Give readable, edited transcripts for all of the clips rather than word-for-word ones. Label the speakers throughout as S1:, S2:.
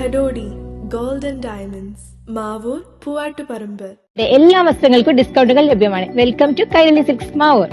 S1: ഖഡോഡി gold and diamonds, Mavoor, Poovattuparamba.
S2: എല്ലാ വസ്ത്രങ്ങൾക്കും ഡിസ്കൗണ്ടുകൾ ലഭ്യമാണ്. Welcome to Kairali silks Mavoor.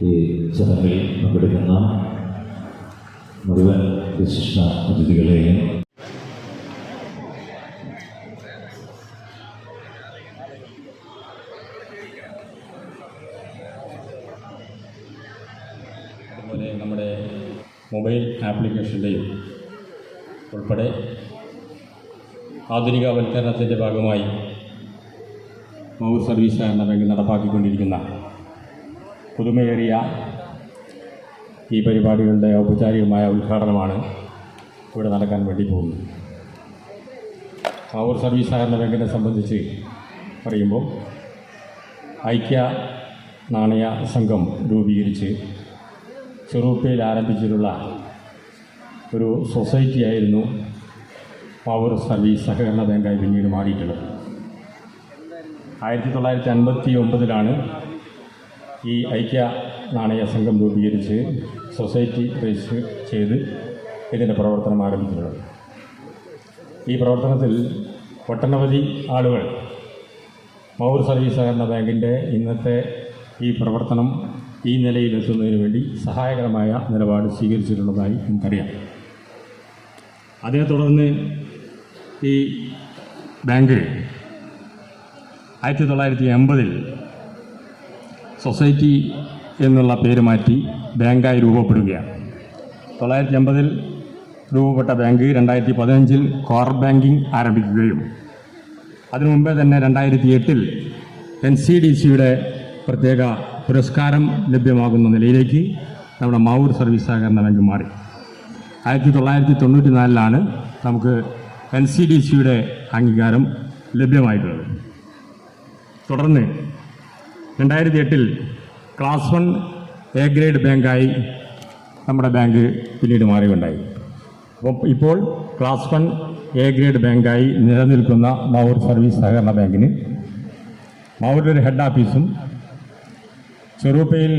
S3: ഈ ചടങ്ങിൽ പങ്കെടുക്കുന്ന മുഴുവൻ വിശിഷ്ട അതിഥികളെയും
S4: അതുപോലെ നമ്മുടെ മൊബൈൽ ആപ്ലിക്കേഷൻ്റെയും ഉൾപ്പെടെ ആധുനികവൽക്കരണത്തിൻ്റെ ഭാഗമായി മാവൂർ സർവീസ് സഹകരണ ബാങ്ക് നടപ്പാക്കിക്കൊണ്ടിരിക്കുന്ന പുതുമയേറിയ ഈ പരിപാടികളുടെ ഔപചാരികമായ ഉദ്ഘാടനമാണ് ഇവിടെ നടക്കാൻ വേണ്ടി പോകുന്നത്. മാവൂർ സർവീസ് സഹകരണ ബാങ്കിനെ സംബന്ധിച്ച് പറയുമ്പോൾ ഐക്യ നാണയ സംഘം രൂപീകരിച്ച് ചെറുപ്പയിൽ ആരംഭിച്ചിട്ടുള്ള ഒരു സൊസൈറ്റിയായിരുന്നു മാവൂർ സർവീസ് സഹകരണ ബാങ്കായി പിന്നീട് മാറിയിട്ടുള്ളത്. 1959 ഈ ഐക്യ നാണയ സംഘം രൂപീകരിച്ച് സൊസൈറ്റി രജിസ്റ്റർ ചെയ്ത് ഇതിൻ്റെ പ്രവർത്തനം ആരംഭിച്ചിട്ടുള്ളത്. ഈ പ്രവർത്തനത്തിൽ ഒട്ടനവധി ആളുകൾ മാവൂർ സർവീസ് സഹകരണ ബാങ്കിൻ്റെ ഇന്നത്തെ ഈ പ്രവർത്തനം ഈ നിലയിലെത്തുന്നതിന് വേണ്ടി സഹായകരമായ നിലപാട് സ്വീകരിച്ചിട്ടുള്ളതായി നമുക്കറിയാം. അതിനെ തുടർന്ന് ഈ ബാങ്ക് 1980 സൊസൈറ്റി എന്നുള്ള പേര് മാറ്റി ബാങ്കായി രൂപപ്പെടുകയാണ്. 1980 രൂപപ്പെട്ട ബാങ്ക് 2015 കോർ ബാങ്കിംഗ് ആരംഭിക്കുകയും അതിനു മുമ്പേ തന്നെ 2008 NCDCയുടെ പ്രത്യേക പുരസ്കാരം ലഭ്യമാകുന്ന നിലയിലേക്ക് നമ്മുടെ മാവൂർ സർവീസ് സഹകരണ ബാങ്ക് മാറി. 1994 നമുക്ക് NCDCയുടെ അംഗീകാരം ലഭ്യമായിട്ടുള്ളത്. തുടർന്ന് 2008 ക്ലാസ് 1 A ഗ്രേഡ് ബാങ്കായി നമ്മുടെ ബാങ്ക് പിന്നീട് മാറുകയുണ്ടായി. അപ്പോൾ ഇപ്പോൾ ക്ലാസ് 1 A ഗ്രേഡ് ബാങ്കായി നിലനിൽക്കുന്ന മാവൂർ സർവീസ് സഹകരണ ബാങ്കിന് മാവൂരിലൊരു ഹെഡ് ഓഫീസും ചെറുപ്പയിൽ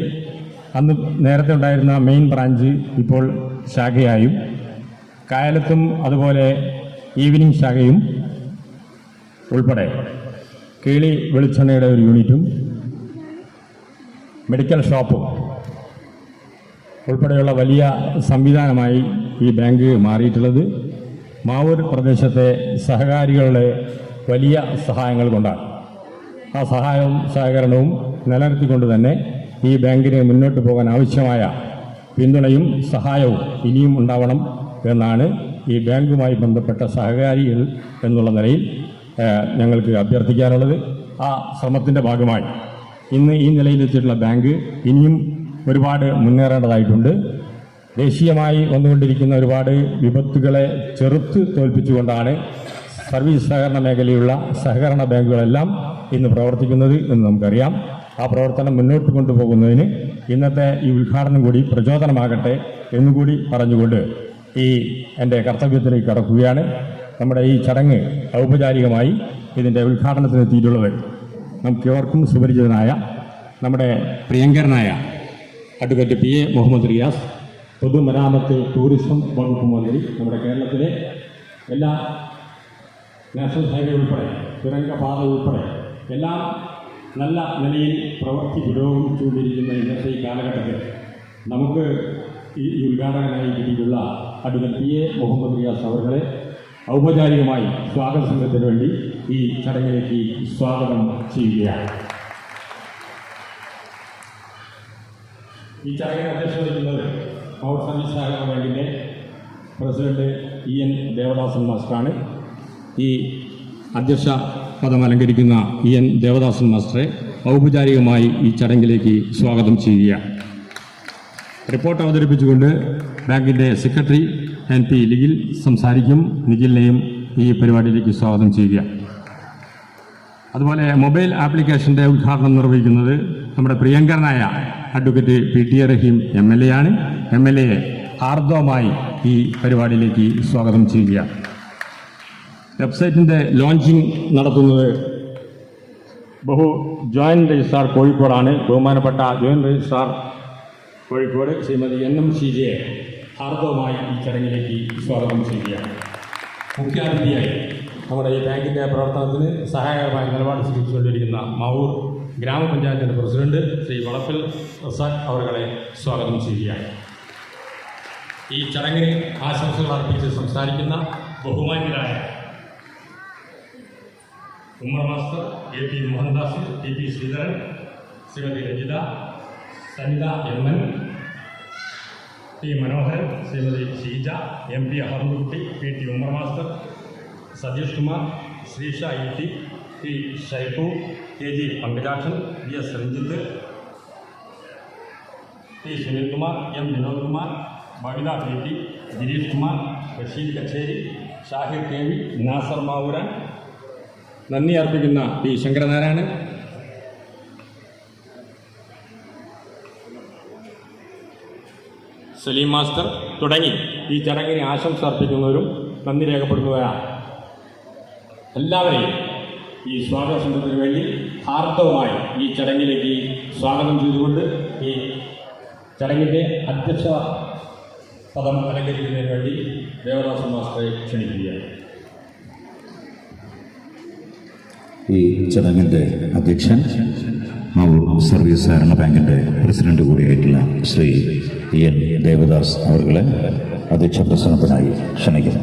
S4: അന്ന് നേരത്തെ ഉണ്ടായിരുന്ന മെയിൻ ബ്രാഞ്ച് ഇപ്പോൾ ശാഖയായും കായലത്തും അതുപോലെ ഈവനിങ് ശാഖയും ഉൾപ്പെടെ കീളി വെളിച്ചെണ്ണയുടെ ഒരു യൂണിറ്റും മെഡിക്കൽ ഷോപ്പും ഉൾപ്പെടെയുള്ള വലിയ സംവിധാനമായി ഈ ബാങ്ക് മാറിയിട്ടുള്ളത് മാവൂർ പ്രദേശത്തെ സഹകാരികളുടെ വലിയ സഹായങ്ങൾ കൊണ്ടാണ്. ആ സഹായവും സഹകരണവും നിലനിർത്തിക്കൊണ്ട് തന്നെ ഈ ബാങ്കിന് മുന്നോട്ട് പോകാൻ ആവശ്യമായ പിന്തുണയും സഹായവും ഇനിയും ഉണ്ടാവണം എന്നാണ് ഈ ബാങ്കുമായി ബന്ധപ്പെട്ട സഹകാരികൾ എന്നുള്ള നിലയിൽ ഞങ്ങൾക്ക് അഭ്യർത്ഥിക്കാനുള്ളത്. ആ ശ്രമത്തിൻ്റെ ഭാഗമായി ഇന്ന് ഈ നിലയിലെത്തിയിട്ടുള്ള ബാങ്ക് ഇനിയും ഒരുപാട് മുന്നേറേണ്ടതായിട്ടുണ്ട്. ദേശീയമായി വന്നുകൊണ്ടിരിക്കുന്ന ഒരുപാട് വിപത്തുകളെ ചെറുത്ത് തോൽപ്പിച്ചുകൊണ്ടാണ് സർവീസ് സഹകരണ മേഖലയുള്ള സഹകരണ ബാങ്കുകളെല്ലാം ഇന്ന് പ്രവർത്തിക്കുന്നത് എന്ന് നമുക്കറിയാം. ആ പ്രവർത്തനം മുന്നോട്ട് കൊണ്ടുപോകുന്നതിന് ഇന്നത്തെ ഈ ഉദ്ഘാടനം കൂടി പ്രചോദനമാകട്ടെ എന്നുകൂടി പറഞ്ഞുകൊണ്ട് ഈ എൻ്റെ കർത്തവ്യത്തിലേക്ക് കടക്കുകയാണ്. നമ്മുടെ ഈ ചടങ്ങ് ഔപചാരികമായി ഇതിൻ്റെ ഉദ്ഘാടനത്തിനെത്തിയിട്ടുള്ളത് നമുക്കേവർക്കും സുപരിചിതനായ നമ്മുടെ പ്രിയങ്കരനായ അഡ്വക്കേറ്റ് PA മുഹമ്മദ് റിയാസ്, പൊതുമരാമത്ത് ടൂറിസം വകുപ്പ് മന്ത്രി, നമ്മുടെ കേരളത്തിലെ എല്ലാ നാഷണൽ ഹൈവേ ഉൾപ്പെടെ തുരങ്കപാത ഉൾപ്പെടെ എല്ലാം നല്ല നിലയിൽ പ്രവൃത്തി പുരോഗമിച്ചുകൊണ്ടിരിക്കുന്ന ഇന്നത്തെ ഈ കാലഘട്ടത്തിൽ നമുക്ക് ഈ ഉദ്ഘാടകനായി കിട്ടിയിട്ടുള്ള അഡ്വക്കേറ്റ് PA മുഹമ്മദ് റിയാസ് അവരെ ഔപചാരികമായി സ്വാഗത സംഘത്തിന് വേണ്ടി ഈ ചടങ്ങിലേക്ക് സ്വാഗതം ചെയ്യുകയാണ്. ഈ ചടങ്ങിന് അധ്യക്ഷത വഹിക്കുന്നത് പവർ സർവീസ് സഹകരണ ബാങ്കിൻ്റെ പ്രസിഡന്റ് EN ദേവദാസൻ മാസ്റ്ററാണ്. ഈ അധ്യക്ഷ പദം അലങ്കരിക്കുന്ന EN ദേവദാസൻ മാസ്റ്ററെ ഔപചാരികമായി ഈ ചടങ്ങിലേക്ക് സ്വാഗതം ചെയ്യുകയാണ്. റിപ്പോർട്ട് അവതരിപ്പിച്ചുകൊണ്ട് ബാങ്കിൻ്റെ സെക്രട്ടറി NP നിഖിൽ സംസാരിക്കും. നിഖിലിനെയും ഈ പരിപാടിയിലേക്ക് സ്വാഗതം ചെയ്യുക. അതുപോലെ മൊബൈൽ ആപ്ലിക്കേഷൻ്റെ ഉദ്ഘാടനം നിർവഹിക്കുന്നത് നമ്മുടെ പ്രിയങ്കരനായ അഡ്വക്കേറ്റ് PT റഹീം MLA ആണ്. MLA ആർദ്രമായി ഈ പരിപാടിയിലേക്ക് സ്വാഗതം ചെയ്യുക. വെബ്സൈറ്റിൻ്റെ ലോഞ്ചിങ് നടത്തുന്നത് ജോയിൻറ്റ് രജിസ്ട്രാർ കോഴിക്കോടാണ്. ബഹുമാനപ്പെട്ട joint registrar Kozhikode Shrimati NM ഷീജയെ ഹാർദവമായി ഈ ചടങ്ങിലേക്ക് സ്വാഗതം ചെയ്യുകയാണ്. മുഖ്യാതിഥിയായി നമ്മുടെ ഈ ബാങ്കിൻ്റെ പ്രവർത്തനത്തിന് സഹായകരമായ നിലപാട് സ്വീകരിച്ചുകൊണ്ടിരിക്കുന്ന മാവൂർ ഗ്രാമപഞ്ചായത്തിൻ്റെ പ്രസിഡന്റ് ശ്രീ വളപ്പിൽ റസാഖ് അവരെ സ്വാഗതം ചെയ്യുകയാണ്. ഈ ചടങ്ങിന് ആശംസകൾ അർപ്പിച്ച് സംസാരിക്കുന്ന ബഹുമാന്യരായ Ummer master, AP Mohandas, TP Sreedharan, Shrimati Rajitha, Sanitha MN, T Manoharan, Shrimati Sheeja, MP Ahammedkutty, PT Ummer master, Satheesh Kumar, Sreesha ET, T Shaifu, KG Pankajakshan, DS Ranjith, T Sunilkumar, M Vinod Kumar, Babitha PT, Girish Kumar, Basheer Kacheri, Shahir KV, Nasar Mavooran, നന്ദി അർപ്പിക്കുന്ന P ശങ്കരനാരായണൻ, സലീം മാസ്റ്റർ തുടങ്ങി ഈ ചടങ്ങിന് ആശംസ അർപ്പിക്കുന്നവരും നന്ദി രേഖപ്പെടുത്തുകയാണ്. എല്ലാവരെയും ഈ സ്വാഗത സംഘത്തിന് വേണ്ടി ഹാർദവമായി ഈ ചടങ്ങിലേക്ക് സ്വാഗതം ചെയ്തുകൊണ്ട് ഈ ചടങ്ങിൻ്റെ അധ്യക്ഷ പദം അലങ്കരിക്കുന്നതിന് വേണ്ടി ദേവദാസൻ മാസ്റ്ററെ ക്ഷണിക്കുകയാണ്.
S3: ഈ ചടങ്ങിൻ്റെ അധ്യക്ഷൻ മാവൂർ സർവീസ് സഹകരണ ബാങ്കിൻ്റെ പ്രസിഡന്റ് കൂടിയായിട്ടുള്ള ശ്രീ EN ദേവദാസ് അവരെ അധ്യക്ഷ പ്രസംഗത്തിനായി ക്ഷണിക്കുന്നു.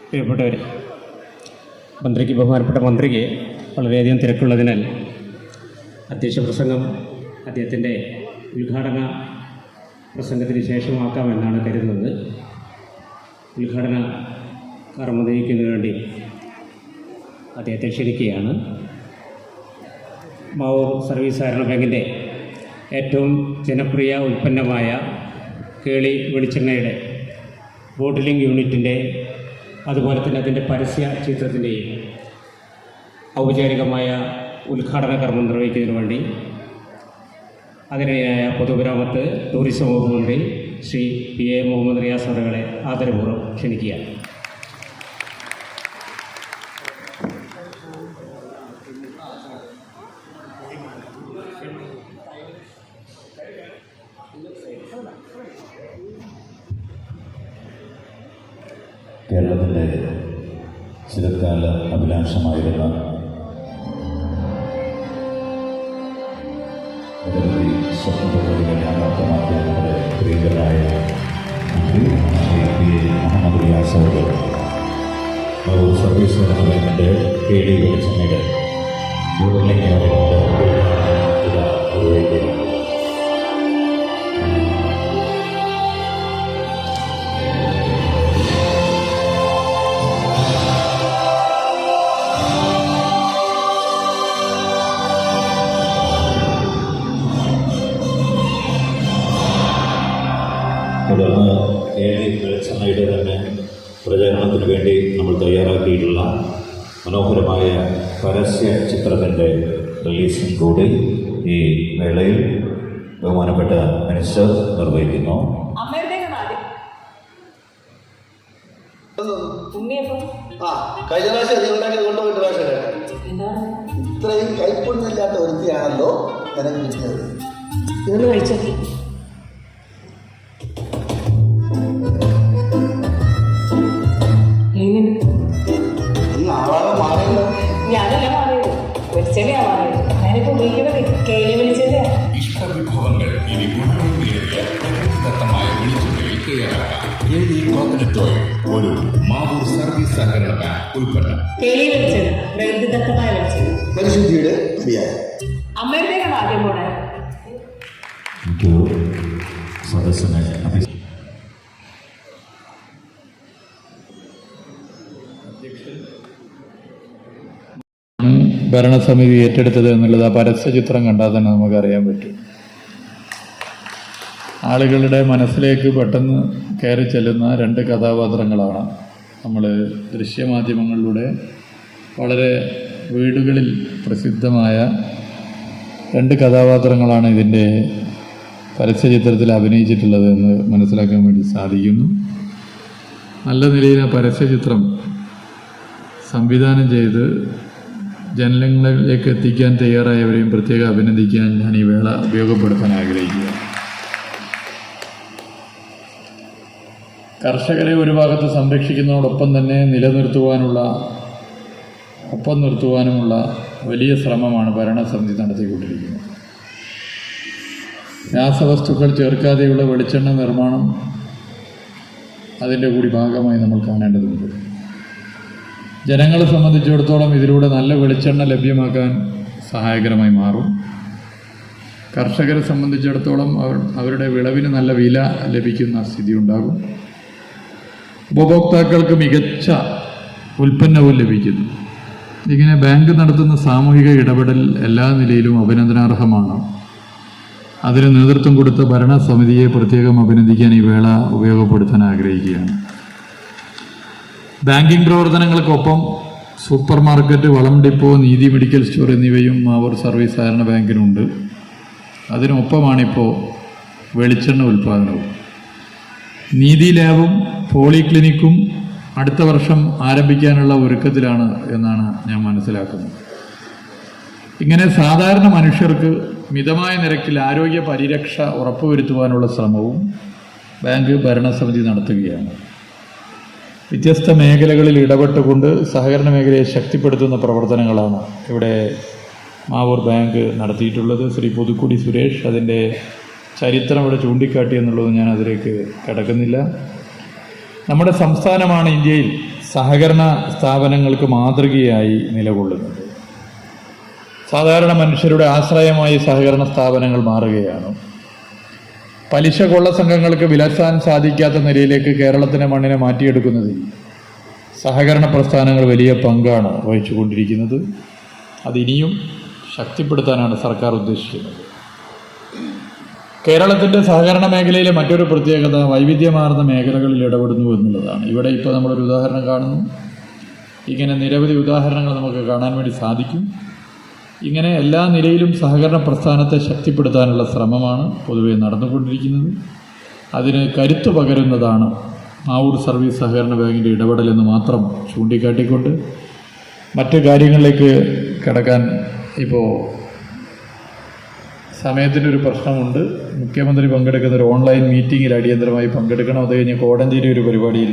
S5: പ്രിയപ്പെട്ടവരെ, ബഹുമാനപ്പെട്ട മന്ത്രിക്ക് വളരെയധികം തിരക്കുള്ളതിനാൽ അധ്യക്ഷ പ്രസംഗം അദ്ദേഹത്തിൻ്റെ ഉദ്ഘാടന പ്രസംഗത്തിന് ശേഷമാക്കാമെന്നാണ് കരുതുന്നത്. ഉദ്ഘാടന കർമ്മം നയിക്കുന്നതിന് വേണ്ടി അദ്ദേഹത്തെ ക്ഷണിക്കുകയാണ്. മാവൂർ സർവീസ് സഹകരണ ബാങ്കിൻ്റെ ഏറ്റവും ജനപ്രിയ ഉൽപ്പന്നമായ കേളി വെളിച്ചെണ്ണയുടെ ബോട്ടിലിംഗ് യൂണിറ്റിൻ്റെ അതുപോലെ തന്നെ അതിൻ്റെ പരസ്യ ചിത്രത്തിൻ്റെയും ഔപചാരികമായ ഉദ്ഘാടന കർമ്മം നിർവഹിക്കുന്നതിന് വേണ്ടി അതിനിടയായ പൊതുമരാമത്ത് ടൂറിസം വകുപ്പ് മന്ത്രി ശ്രീ PA മുഹമ്മദ് റിയാസ് അവരെ ആദരപൂർവ്വം ക്ഷണിക്കുകയാണ്.
S3: കേരളത്തിൻ്റെ ചിരകാല അഭിലാഷമായിരുന്ന നിരവധി സ്വപ്നപദ്ധതികൾ യാഥാർത്ഥ്യമാക്കിയ നമ്മുടെ പ്രിയങ്കരായ മന്ത്രി ശ്രീ PA മുഹമ്മദ് റിയാസ് അവർ സർവീസ് സഹകരണ ബാങ്കിൻ്റെ കേളി വെളിച്ചെണ്ണയുടെ ബോട്ടിലിംഗ് യൂണിറ്റ് കേരള വെളിച്ചെണ്ണയുടെ തന്നെ പ്രചരണത്തിന് വേണ്ടി നമ്മൾ തയ്യാറാക്കിയിട്ടുള്ള മനോഹരമായ പരസ്യ ചിത്രത്തിൻ്റെ റിലീസിംഗ് കൂടി ഈ വേളയിൽ ബഹുമാനപ്പെട്ട മിനിസ്റ്റർ നിർവഹിക്കുന്നു.
S6: കഴിഞ്ഞ പ്രാവശ്യം നീ ഉണ്ടാക്കിയത് കൊണ്ടുപോയിട്ട് പ്രാവശ്യം ഇത്രയും കൈപ്പൊണ്ണില്ലാത്ത ഒരുത്തിയാണല്ലോ നിനക്ക് കിട്ടിയത്.
S7: ഇതൊന്ന് കഴിച്ചു
S6: ആളാകെ മാറിയല്ലോ.
S7: ഞാനല്ല മാറിയത്, വെളിച്ചെണ്ണയാ മാറിയത്. ഞാനിപ്പോ ഉപയോഗിക്കുന്നത് കേളി വെളിച്ചെണ്ണയാ.
S8: ഇഷ്ടവിഭവങ്ങൾ ഇനി ഗുണമേറിയ പ്രകൃതിദത്തമായ വെളിച്ചെണ്ണയിൽ തയ്യാറാക്കാം. കേളി കോക്കനട്ട് ഓയിൽ ഒരു മാവൂർ സർവീസ് സഹകരണ ബാങ്ക് ഉൽപ്പന്നം.
S7: കേളി വെളിച്ചെണ്ണ, പ്രകൃതിദത്തമായ വെളിച്ചെണ്ണ,
S6: പരിശുദ്ധിയുടെ അഭിയായം.
S7: അമ്മയുടെയാണ് ആദ്യം പോണേ.
S3: സദസ്സിനെ
S9: ഭരണസമിതി ഏറ്റെടുത്തത് എന്നുള്ളത് ആ പരസ്യ ചിത്രം കണ്ടാൽ തന്നെ നമുക്കറിയാൻ പറ്റും. ആളുകളുടെ മനസ്സിലേക്ക് പെട്ടെന്ന് കയറി ചെല്ലുന്ന രണ്ട് കഥാപാത്രങ്ങളാണ് നമ്മൾ ദൃശ്യമാധ്യമങ്ങളിലൂടെ വളരെ വീടുകളിൽ പ്രസിദ്ധമായ രണ്ട് കഥാപാത്രങ്ങളാണ് ഇതിൻ്റെ പരസ്യചിത്രത്തിൽ അഭിനയിച്ചിട്ടുള്ളത് എന്ന് മനസ്സിലാക്കാൻ വേണ്ടി സാധിക്കുന്നു. നല്ല നിലയിൽ ആ പരസ്യചിത്രം സംവിധാനം ചെയ്ത് ജനങ്ങളിലേക്ക് എത്തിക്കാൻ തയ്യാറായവരെയും പ്രത്യേകം അഭിനന്ദിക്കാൻ ഞാൻ ഈ വേള ഉപയോഗപ്പെടുത്താൻ ആഗ്രഹിക്കുക. കർഷകരെ ഒരു ഭാഗത്ത് സംരക്ഷിക്കുന്നതോടൊപ്പം തന്നെ ഒപ്പം നിർത്തുവാനുമുള്ള വലിയ ശ്രമമാണ് ഭരണസമിതി നടത്തിക്കൊണ്ടിരിക്കുന്നത്. രാസവസ്തുക്കൾ ചേർക്കാതെയുള്ള വെളിച്ചെണ്ണ നിർമ്മാണം അതിൻ്റെ കൂടി ഭാഗമായി നമ്മൾ കാണേണ്ടതുണ്ട്. ജനങ്ങളെ സംബന്ധിച്ചിടത്തോളം ഇതിലൂടെ നല്ല വെളിച്ചെണ്ണ ലഭ്യമാക്കാൻ സഹായകരമായി മാറും. കർഷകരെ സംബന്ധിച്ചിടത്തോളം അവരുടെ വിളവിന് നല്ല വില ലഭിക്കുന്ന സ്ഥിതി ഉണ്ടാകും. ഉപഭോക്താക്കൾക്ക് മികച്ച ഉൽപ്പന്നവും ലഭിക്കുന്നു. ഇങ്ങനെ ബാങ്ക് നടത്തുന്ന സാമൂഹിക ഇടപെടൽ എല്ലാ നിലയിലും അഭിനന്ദനാർഹമാണ്. അതിന് നേതൃത്വം കൊടുത്ത ഭരണസമിതിയെ പ്രത്യേകം അഭിനന്ദിക്കാൻ ഈ വേള ഉപയോഗപ്പെടുത്താൻ ആഗ്രഹിക്കുകയാണ്. ബാങ്കിംഗ് പ്രവർത്തനങ്ങൾക്കൊപ്പം സൂപ്പർ മാർക്കറ്റ്, വളം ഡിപ്പോ, നീതി മെഡിക്കൽ സ്റ്റോർ എന്നിവയും മാവൂർ സർവീസ് സഹകരണ ബാങ്കിനുണ്ട്. അതിനൊപ്പമാണിപ്പോൾ വെളിച്ചെണ്ണ ഉൽപ്പാദനവും. നീതി ലാബും പോളിക്ലിനിക്കും അടുത്ത വർഷം ആരംഭിക്കാനുള്ള ഒരുക്കത്തിലാണ് എന്നാണ് ഞാൻ മനസ്സിലാക്കുന്നത്. ഇങ്ങനെ സാധാരണ മനുഷ്യർക്ക് മിതമായ നിരക്കിൽ ആരോഗ്യ പരിരക്ഷ ഉറപ്പുവരുത്തുവാനുള്ള ശ്രമവും ബാങ്ക് ഭരണസമിതി നടത്തുകയാണ്. വ്യത്യസ്ത മേഖലകളിൽ ഇടപെട്ടുകൊണ്ട് സഹകരണ മേഖലയെ ശക്തിപ്പെടുത്തുന്ന പ്രവർത്തനങ്ങളാണ് ഇവിടെ മാവൂർ ബാങ്ക് നടത്തിയിട്ടുള്ളത്. ശ്രീ പുതുക്കുടി സുരേഷ് അതിൻ്റെ ചരിത്രം ഇവിടെ ചൂണ്ടിക്കാട്ടി എന്നുള്ളത് ഞാൻ അതിലേക്ക് കടക്കുന്നില്ല. നമ്മുടെ സംസ്ഥാനമാണ് ഇന്ത്യയിൽ സഹകരണ സ്ഥാപനങ്ങൾക്ക് മാതൃകയായി നിലകൊള്ളുന്നത്. സാധാരണ മനുഷ്യരുടെ ആശ്രയമായി സഹകരണ സ്ഥാപനങ്ങൾ മാറുകയാണ്. പലിശ കൊള്ള സംഘങ്ങൾക്ക് വിലസാൻ സാധിക്കാത്ത നിലയിലേക്ക് കേരളത്തിൻ്റെ മണ്ണിനെ മാറ്റിയെടുക്കുന്നതിൽ സഹകരണ പ്രസ്ഥാനങ്ങൾ വലിയ പങ്കാണ് വഹിച്ചുകൊണ്ടിരിക്കുന്നത്. അതിനിയും ശക്തിപ്പെടുത്താനാണ് സർക്കാർ ഉദ്ദേശിക്കുന്നത്. കേരളത്തിൻ്റെ സഹകരണ മേഖലയിലെ മറ്റൊരു പ്രത്യേകത വൈവിധ്യമാർന്ന മേഖലകളിൽ ഇടപെടുന്നു എന്നുള്ളതാണ്. ഇവിടെ ഇപ്പോൾ നമ്മളൊരു ഉദാഹരണം കാണുന്നു. ഇങ്ങനെ നിരവധി ഉദാഹരണങ്ങൾ നമുക്ക് കാണാൻ വേണ്ടി സാധിക്കും. ഇങ്ങനെ എല്ലാ നിലയിലും സഹകരണ പ്രസ്ഥാനത്തെ ശക്തിപ്പെടുത്താനുള്ള ശ്രമമാണ് പൊതുവെ നടന്നുകൊണ്ടിരിക്കുന്നത്. അതിന് കരുത്തു പകരുന്നതാണ് മാവൂർ സർവീസ് സഹകരണ ബാങ്കിൻ്റെ ഇടപെടലെന്ന് മാത്രം ചൂണ്ടിക്കാട്ടിക്കൊണ്ട് മറ്റ് കാര്യങ്ങളിലേക്ക് കടക്കാൻ ഇപ്പോൾ സമയത്തിൻ്റെ ഒരു പ്രശ്നമുണ്ട്. മുഖ്യമന്ത്രി പങ്കെടുക്കുന്ന ഒരു ഓൺലൈൻ മീറ്റിങ്ങിൽ അടിയന്തരമായി പങ്കെടുക്കണം. അത് കഴിഞ്ഞ് കോടഞ്ചേരി ഒരു പരിപാടിയിൽ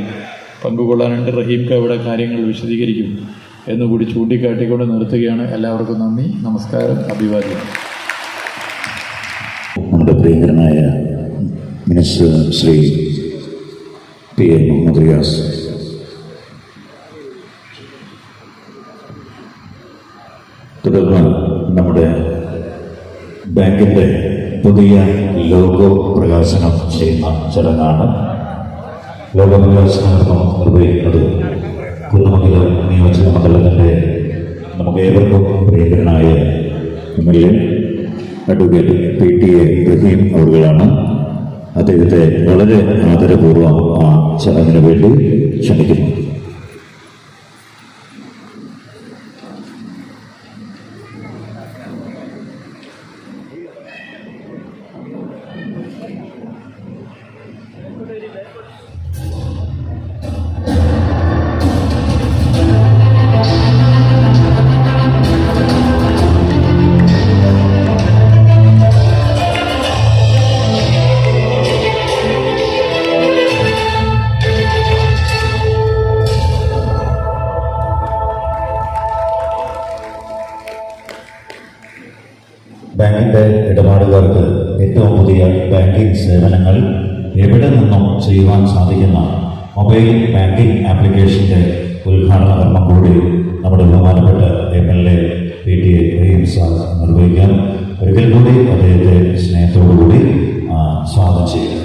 S9: പങ്കുകൊള്ളാനുണ്ട്. റഹീംക്ക് അവിടെ കാര്യങ്ങൾ വിശദീകരിക്കും എന്നുകൂടി ചൂണ്ടിക്കാട്ടിക്കൊണ്ട് നിർത്തുകയാണ്. എല്ലാവർക്കും നന്ദി, നമസ്കാരം, അഭിവാദ്യം.
S3: നമ്മുടെ പ്രിയങ്കരനായ മിനിസ്റ്റർ ശ്രീ PM മുഹമ്മദ് റിയാസ് തുടർന്ന് നമ്മുടെ ബാങ്കിൻ്റെ പുതിയ ലോഗോ പ്രകാശനം ചെയ്യുന്ന ചടങ്ങാണ്. ലോഗോ പ്രകാശനം നിർവഹിക്കുന്നത് കുന്നമംഗലം നിയോജക മണ്ഡലത്തിൻ്റെ നമുക്ക് ഏവർക്കും പ്രിയങ്കരനായ MLA അഡ്വക്കേറ്റ് PTA റഹീം അവர்களാണ്. അദ്ദേഹത്തെ വളരെ ആദരപൂർവ്വം ആ ചടങ്ങിന് വേണ്ടി ക്ഷണിക്കുന്നു. ബാങ്കിന്റെ ഇടപാടുകാർക്ക് ഏറ്റവും പുതിയ ബാങ്കിംഗ് സേവനങ്ങൾ എവിടെ നിന്നും ചെയ്യുവാൻ സാധിക്കുന്ന മൊബൈൽ ബാങ്കിംഗ് ആപ്ലിക്കേഷന്റെ ഉദ്ഘാടന കർമ്മം കൂടി നമ്മുടെ ബഹുമാനപ്പെട്ട MLA PTA റഹീം സാർ നിർവഹിക്കാൻ ഒരിക്കൽ കൂടി അദ്ദേഹത്തെ സ്നേഹത്തോടുകൂടി സ്വാഗതം ചെയ്യുക.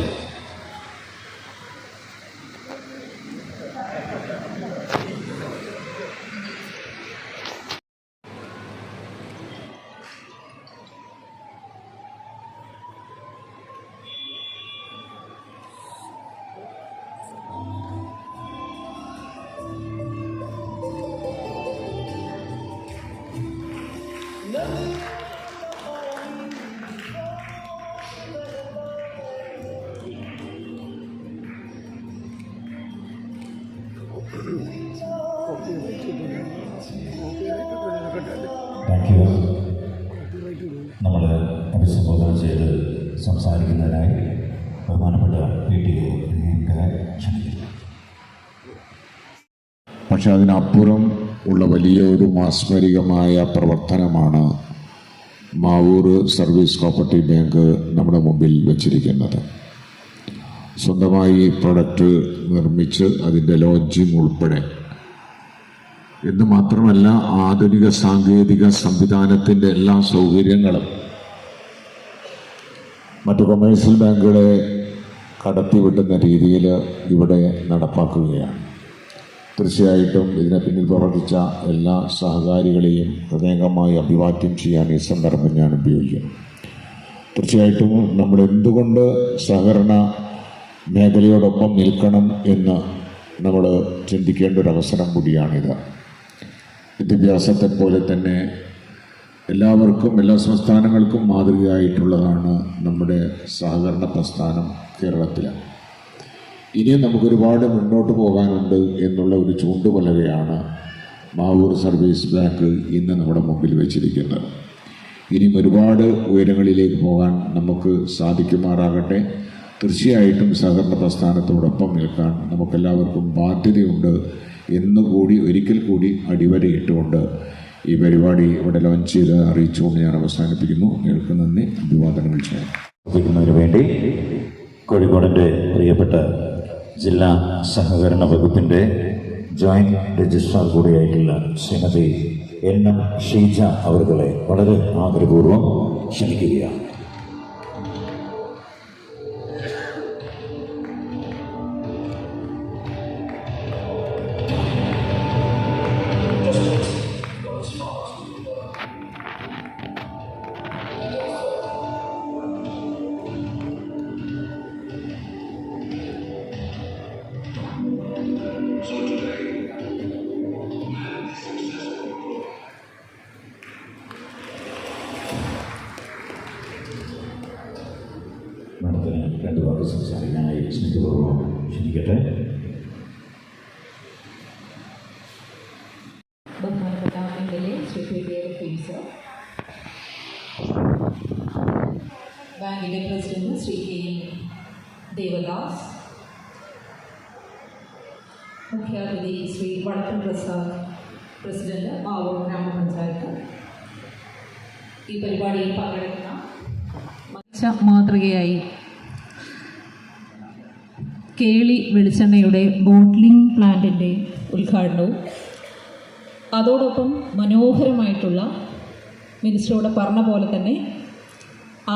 S3: Thank you. നമ്മൾ അഭിസംബോധന ചെയ്ത് സംസാരിക്കുന്നതിനായി ബഹുമാനപ്പെട്ട PTA ക്ഷണിക്കുന്നു.
S8: പക്ഷെ അതിനപ്പുറം ഉള്ള വലിയ ഒരു മാസ്മരികമായ പ്രവർത്തനമാണ് മാവൂർ സർവീസ് കോപ്പറേറ്റീവ് ബാങ്ക് നമ്മുടെ മുമ്പിൽ വച്ചിരിക്കുന്നത്. സ്വന്തമായി പ്രൊഡക്റ്റ് നിർമ്മിച്ച് അതിൻ്റെ ലോഞ്ചിങ് ഉൾപ്പെടെ എന്ന് മാത്രമല്ല ആധുനിക സാങ്കേതിക സംവിധാനത്തിൻ്റെ എല്ലാ സൗകര്യങ്ങളും മറ്റു കൊമേഴ്സ്യൽ ബാങ്കുകളെ കടത്തിവിട്ടുന്ന രീതിയിൽ ഇവിടെ നടപ്പാക്കുകയാണ്. തീർച്ചയായിട്ടും ഇതിനെ പിന്നിൽ പ്രവർത്തിച്ച എല്ലാ സഹകാരികളെയും ഹൃദയംഗമായി അഭിവാദ്യം ചെയ്യാൻ ഈ സന്ദർഭം ഞാൻ ഉപയോഗിക്കുന്നു. തീർച്ചയായിട്ടും നമ്മൾ എന്തുകൊണ്ട് സഹകരണ മേഖലയോടൊപ്പം നിൽക്കണം എന്ന് നമ്മൾ ചിന്തിക്കേണ്ട ഒരു അവസരം കൂടിയാണിത്. വിദ്യാഭ്യാസത്തെ പോലെ തന്നെ എല്ലാവർക്കും എല്ലാ സംസ്ഥാനങ്ങൾക്കും മാതൃകയായിട്ടുള്ളതാണ് നമ്മുടെ സഹകരണ പ്രസ്ഥാനം കേരളത്തിൽ. ഇനിയും നമുക്കൊരുപാട് മുന്നോട്ട് പോകാനുണ്ട് എന്നുള്ള ഒരു ചൂണ്ടുപലകയാണ് മാവൂർ സർവീസ് ബാങ്ക് ഇന്ന് നമ്മുടെ മുമ്പിൽ വെച്ചിരിക്കുന്നത്. ഇനിയും ഒരുപാട് ഉയരങ്ങളിലേക്ക് പോകാൻ നമുക്ക് സാധിക്കുമാറാകട്ടെ. തീർച്ചയായിട്ടും സഹകരണ പ്രസ്ഥാനത്തോടൊപ്പം നിൽക്കാൻ നമുക്കെല്ലാവർക്കും ബാധ്യതയുണ്ട് എന്നുകൂടി ഒരിക്കൽ കൂടി അടിവരയിട്ടുകൊണ്ട് ഈ പരിപാടി ഇവിടെ ലോഞ്ച് ചെയ്ത് അറിയിച്ചുകൊണ്ട് ഞാൻ അവസാനിപ്പിക്കുന്നു. നിങ്ങൾക്ക് നന്ദി, അഭിവാദനങ്ങൾ
S3: ചെയ്യുന്നതിന് വേണ്ടി കോഴിക്കോടിൻ്റെ പ്രിയപ്പെട്ട ജില്ലാ സഹകരണ വകുപ്പിൻ്റെ ജോയിന്റ് രജിസ്ട്രാർ കൂടിയായിട്ടുള്ള ശ്രീമതി NM ഷീജ അവരുടെ വളരെ ആദരപൂർവ്വം ക്ഷണിക്കുകയാണ്. മാഡത്തിന് രണ്ട് വാക്ക് സംസാരിക്കാനായി സ്നേഹപൂർവ്വം ക്ഷണിക്കട്ടെ.
S7: ബഹുമാനപ്പെട്ട MLA ശ്രീ PTA റഹീം സർ, ബാങ്കിൻ്റെ പ്രസിഡന്റ് ശ്രീ KM ദേവദാസ്, മുഖ്യാതിഥി ശ്രീ വടക്കൻ പ്രസാദ്, പ്രസിഡന്റ് മാവൂർ ഗ്രാമപഞ്ചായത്ത്, ഈ പരിപാടിയിൽ പങ്കെടുക്കുന്ന മാതൃകയായി കേളി വെളിച്ചെണ്ണയുടെ ബോട്ട്ലിംഗ് പ്ലാന്റിൻ്റെ ഉദ്ഘാടനവും അതോടൊപ്പം മനോഹരമായിട്ടുള്ള മിനിസ്റ്ററോട് പറഞ്ഞ പോലെ തന്നെ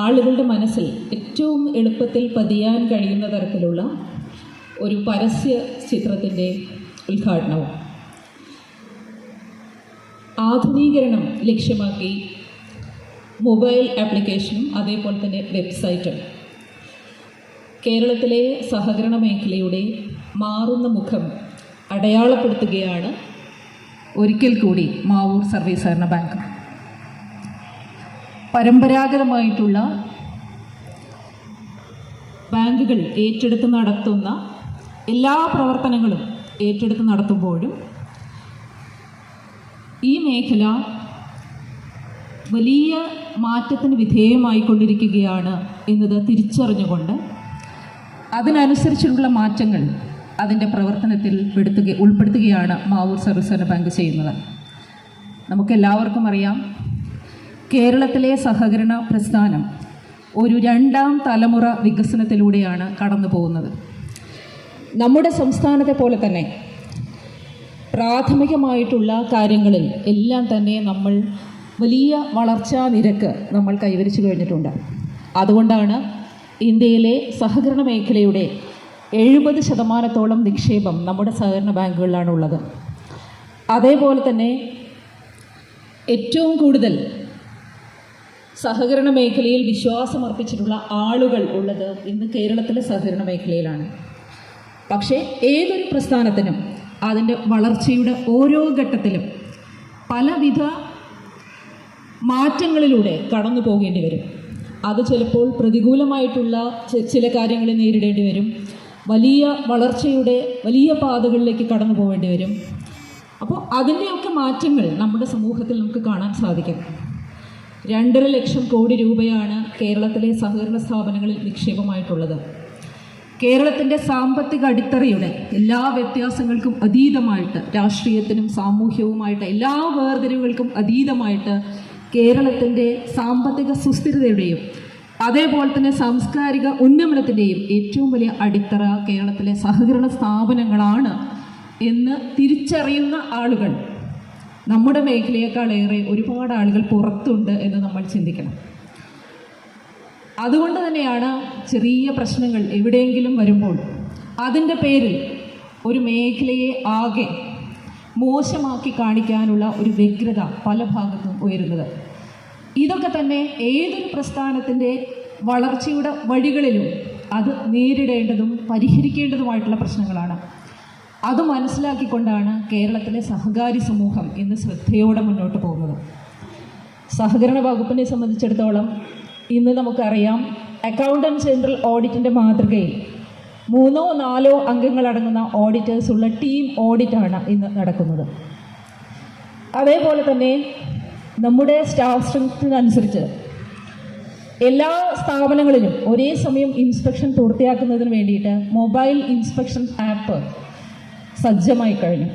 S7: ആളുകളുടെ മനസ്സിൽ ഏറ്റവും എളുപ്പത്തിൽ പതിയാൻ കഴിയുന്ന തരത്തിലുള്ള ഒരു പരസ്യ ചിത്രത്തിൻ്റെ ഉദ്ഘാടനവും ആധുനീകരണം ലക്ഷ്യമാക്കി മൊബൈൽ ആപ്ലിക്കേഷനും അതേപോലെ തന്നെ വെബ്സൈറ്റും കേരളത്തിലെ സഹകരണ മേഖലയുടെ മാറുന്ന മുഖം അടയാളപ്പെടുത്തുകയാണ് ഒരിക്കൽ കൂടി മാവൂർ സർവീസ് സഹകരണ ബാങ്ക്. പരമ്പരാഗതമായിട്ടുള്ള ബാങ്കുകൾ ഏറ്റെടുത്ത് നടത്തുന്ന എല്ലാ പ്രവർത്തനങ്ങളും ഏറ്റെടുത്ത് നടത്തുമ്പോഴും ഈ മേഖല വലിയ മാറ്റത്തിന് വിധേയമായിക്കൊണ്ടിരിക്കുകയാണ് എന്നത് തിരിച്ചറിഞ്ഞുകൊണ്ട് അതിനനുസരിച്ചുള്ള മാറ്റങ്ങൾ അതിൻ്റെ പ്രവർത്തനത്തിൽ ഉൾപ്പെടുത്തുകയാണ് മാവൂർ സർവീസ് സഹകരണ ബാങ്ക് ചെയ്യുന്നത്. നമുക്കെല്ലാവർക്കും അറിയാം, കേരളത്തിലെ സഹകരണ പ്രസ്ഥാനം ഒരു രണ്ടാം തലമുറ വികസനത്തിലൂടെയാണ് കടന്നു പോകുന്നത്. നമ്മുടെ സംസ്ഥാനത്തെ പോലെ തന്നെ പ്രാഥമികമായിട്ടുള്ള കാര്യങ്ങളിൽ എല്ലാം തന്നെ നമ്മൾ വലിയ വളർച്ചാ നിരക്ക് നമ്മൾ കൈവരിച്ചു കഴിഞ്ഞിട്ടുണ്ട്. അതുകൊണ്ടാണ് ഇന്ത്യയിലെ സഹകരണ മേഖലയുടെ 70% നിക്ഷേപം നമ്മുടെ സഹകരണ ബാങ്കുകളിലാണ് ഉള്ളത്. അതേപോലെ തന്നെ ഏറ്റവും കൂടുതൽ സഹകരണ മേഖലയിൽ വിശ്വാസമർപ്പിച്ചിട്ടുള്ള ആളുകൾ ഉള്ളത് ഇന്ന് കേരളത്തിലെ സഹകരണ മേഖലയിലാണ്. പക്ഷേ ഏതൊരു പ്രസ്ഥാനത്തിനും അതിൻ്റെ വളർച്ചയുടെ ഓരോ ഘട്ടത്തിലും പലവിധ മാറ്റങ്ങളിലൂടെ കടന്നു പോകേണ്ടി വരും. അത് ചിലപ്പോൾ പ്രതികൂലമായിട്ടുള്ള ചില കാര്യങ്ങളെ നേരിടേണ്ടി വരും. വലിയ വളർച്ചയുടെ വലിയ പാതകളിലേക്ക് കടന്നു പോകേണ്ടി വരും. അപ്പോൾ അതിൻ്റെയൊക്കെ മാറ്റങ്ങൾ നമ്മുടെ സമൂഹത്തിൽ നമുക്ക് കാണാൻ സാധിക്കും. 2.5 ലക്ഷം കോടി രൂപയാണ് കേരളത്തിലെ സഹകരണ സ്ഥാപനങ്ങളിൽ നിക്ഷേപമായിട്ടുള്ളത്. കേരളത്തിൻ്റെ സാമ്പത്തിക അടിത്തറയുടെ എല്ലാ വ്യത്യാസങ്ങൾക്കും അതീതമായിട്ട്, രാഷ്ട്രീയത്തിനും സാമൂഹ്യവുമായിട്ട് എല്ലാ വേർതിരിവുകൾക്കും അതീതമായിട്ട് കേരളത്തിൻ്റെ സാമ്പത്തിക സുസ്ഥിരതയുടെയും അതേപോലെ തന്നെ സാംസ്കാരിക ഉന്നമനത്തിൻ്റെയും ഏറ്റവും വലിയ അടിത്തറ കേരളത്തിലെ സഹകരണ സ്ഥാപനങ്ങളാണ് എന്ന് തിരിച്ചറിയുന്ന ആളുകൾ നമ്മുടെ മേഖലയേക്കാളേറെ ഒരുപാട് ആളുകൾ പുറത്തുണ്ട് എന്ന് നമ്മൾ ചിന്തിക്കണം. അതുകൊണ്ട് തന്നെയാണ് ചെറിയ പ്രശ്നങ്ങൾ എവിടെയെങ്കിലും വരുമ്പോൾ അതിൻ്റെ പേരിൽ ഒരു മേഖലയെ ആകെ മോശമാക്കി കാണിക്കാനുള്ള ഒരു വ്യഗ്രത പല ഭാഗത്തും ഉയരുന്നത്. ഇതൊക്കെ തന്നെ ഏതൊരു പ്രസ്ഥാനത്തിൻ്റെ വളർച്ചയുടെ വഴികളിലും അത് നേരിടേണ്ടതും പരിഹരിക്കേണ്ടതുമായിട്ടുള്ള പ്രശ്നങ്ങളാണ്. അത് മനസ്സിലാക്കിക്കൊണ്ടാണ് കേരളത്തിലെ സഹകാരി സമൂഹം ഇന്ന് ശ്രദ്ധയോടെ മുന്നോട്ട് പോകുന്നത്. സഹകരണ വകുപ്പിനെ സംബന്ധിച്ചിടത്തോളം ഇന്ന് നമുക്കറിയാം, അക്കൗണ്ടൻറ്റ് ജനറൽ ഓഡിറ്റിൻ്റെ മാതൃകയിൽ 3-4 അംഗങ്ങളടങ്ങുന്ന ഓഡിറ്റേഴ്സുള്ള ടീം ഓഡിറ്റാണ് ഇന്ന് നടക്കുന്നത്. അതേപോലെ തന്നെ നമ്മുടെ സ്റ്റാഫ് സ്ട്രെങ്ത്തിനനുസരിച്ച് എല്ലാ സ്ഥാപനങ്ങളിലും ഒരേ സമയം ഇൻസ്പെക്ഷൻ പൂർത്തിയാക്കുന്നതിന് വേണ്ടിയിട്ട് മൊബൈൽ ഇൻസ്പെക്ഷൻ ആപ്പ് സജ്ജമായി കഴിഞ്ഞു.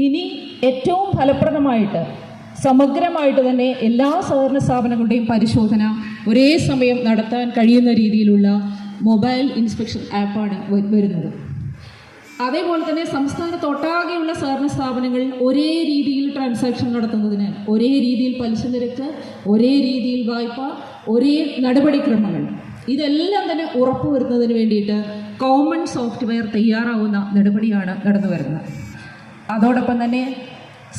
S7: ഇനി ഏറ്റവും ഫലപ്രദമായിട്ട് സമഗ്രമായിട്ട് തന്നെ എല്ലാ സഹകരണ സ്ഥാപനങ്ങളുടെയും പരിശോധന ഒരേ സമയം നടത്താൻ കഴിയുന്ന രീതിയിലുള്ള മൊബൈൽ ഇൻസ്പെക്ഷൻ ആപ്പാണ് വരുന്നത്. അതേപോലെ തന്നെ സംസ്ഥാനത്തൊട്ടാകെയുള്ള സഹകരണ സ്ഥാപനങ്ങൾ ഒരേ രീതിയിൽ ട്രാൻസാക്ഷൻ നടത്തുന്നതിന്, ഒരേ രീതിയിൽ പലിശ നിരക്ക്, ഒരേ രീതിയിൽ വായ്പ, ഒരേ നടപടിക്രമങ്ങൾ, ഇതെല്ലാം തന്നെ ഉറപ്പുവരുത്തുന്നതിന് വേണ്ടിയിട്ട് കോമൺ സോഫ്റ്റ്വെയർ തയ്യാറാവുന്ന നടപടിയാണ് നടന്നു വരുന്നത്. അതോടൊപ്പം തന്നെ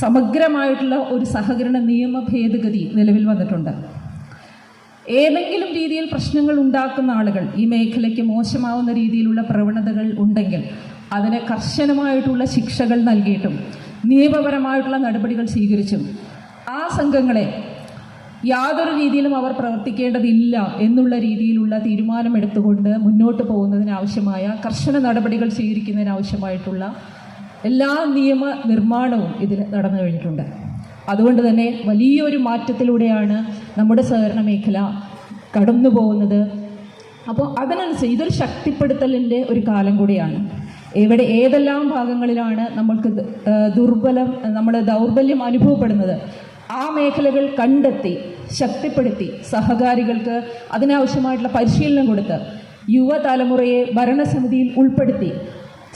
S7: സമഗ്രമായിട്ടുള്ള ഒരു സഹകരണ നിയമ ഭേദഗതി നിലവിൽ വന്നിട്ടുണ്ട്. ഏതെങ്കിലും രീതിയിൽ പ്രശ്നങ്ങൾ ഉണ്ടാക്കുന്ന ആളുകൾ, ഈ മേഖലയ്ക്ക് മോശമാവുന്ന രീതിയിലുള്ള പ്രവണതകൾ ഉണ്ടെങ്കിൽ അതിന് കർശനമായിട്ടുള്ള ശിക്ഷകൾ നൽകിയിട്ടും നിയമപരമായിട്ടുള്ള നടപടികൾ സ്വീകരിച്ചും ആ സംഘങ്ങളെ യാതൊരു രീതിയിലും അവർ പ്രവർത്തിക്കേണ്ടതില്ല എന്നുള്ള രീതിയിലുള്ള തീരുമാനമെടുത്തുകൊണ്ട് മുന്നോട്ട് പോകുന്നതിനാവശ്യമായ കർശന നടപടികൾ സ്വീകരിക്കുന്നതിനാവശ്യമായിട്ടുള്ള എല്ലാ നിയമ നിർമ്മാണവും ഇതിൽ നടന്നു കഴിഞ്ഞിട്ടുണ്ട്. അതുകൊണ്ട് തന്നെ വലിയൊരു മാറ്റത്തിലൂടെയാണ് നമ്മുടെ സഹകരണ മേഖല കടന്നു പോകുന്നത്. അപ്പോൾ അതിനനുസരിച്ച് ഇതൊരു ശക്തിപ്പെടുത്തലിൻ്റെ ഒരു കാലം കൂടിയാണ്. ഏതെല്ലാം ഭാഗങ്ങളിലാണ് നമ്മൾക്ക് ദൗർബല്യം അനുഭവപ്പെടുന്നത്, ആ മേഖലകൾ കണ്ടെത്തി ശക്തിപ്പെടുത്തി സഹകാരികൾക്ക് അതിനാവശ്യമായിട്ടുള്ള പരിശീലനം കൊടുത്ത് യുവതലമുറയെ ഭരണസമിതിയിൽ ഉൾപ്പെടുത്തി